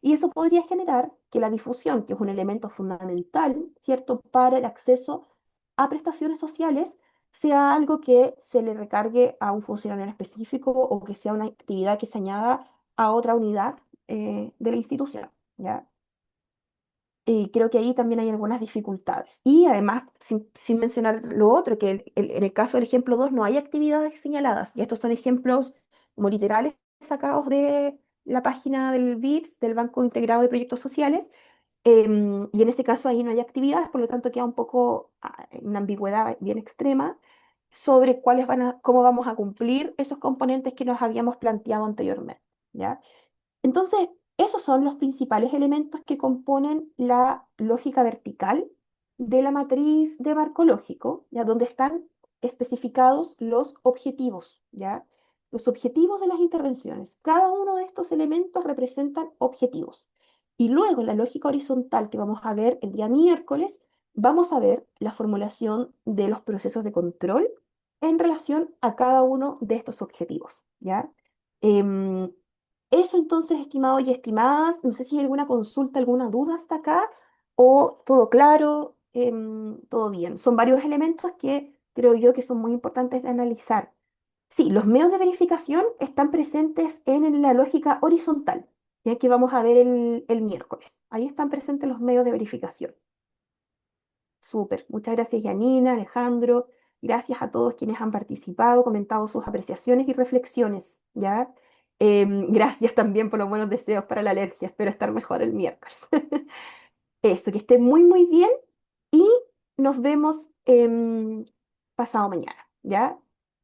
y eso podría generar que la difusión, que es un elemento fundamental, ¿cierto?, para el acceso a prestaciones sociales, sea algo que se le recargue a un funcionario en específico o que sea una actividad que se añada a otra unidad de la institución, ¿ya? Y creo que ahí también hay algunas dificultades. Y además, sin mencionar lo otro, que en el caso del ejemplo 2 no hay actividades señaladas. Y estos son ejemplos como literales sacados de la página del BIPS, del Banco Integrado de Proyectos Sociales. Y en este caso ahí no hay actividades, por lo tanto queda un poco una ambigüedad bien extrema sobre cómo vamos a cumplir esos componentes que nos habíamos planteado anteriormente, ¿ya? Entonces, esos son los principales elementos que componen la lógica vertical de la matriz de marco lógico, ¿ya? Donde están especificados los objetivos, ¿ya? Los objetivos de las intervenciones. Cada uno de estos elementos representan objetivos. Y luego en la lógica horizontal que vamos a ver el día miércoles, vamos a ver la formulación de los procesos de control en relación a cada uno de estos objetivos, ¿ya? Em, Eso entonces, estimados y estimadas, no sé si hay alguna consulta, alguna duda hasta acá, o todo claro, todo bien. Son varios elementos que creo yo que son muy importantes de analizar. Sí, los medios de verificación están presentes en la lógica horizontal, ya que vamos a ver el miércoles. Ahí están presentes los medios de verificación. Súper. Muchas gracias, Yanina, Alejandro. Gracias a todos quienes han participado, comentado sus apreciaciones y reflexiones, ¿ya? Gracias también por los buenos deseos para la alergia. Espero estar mejor el miércoles. Eso, que esté muy, muy bien y nos vemos pasado mañana, ¿ya?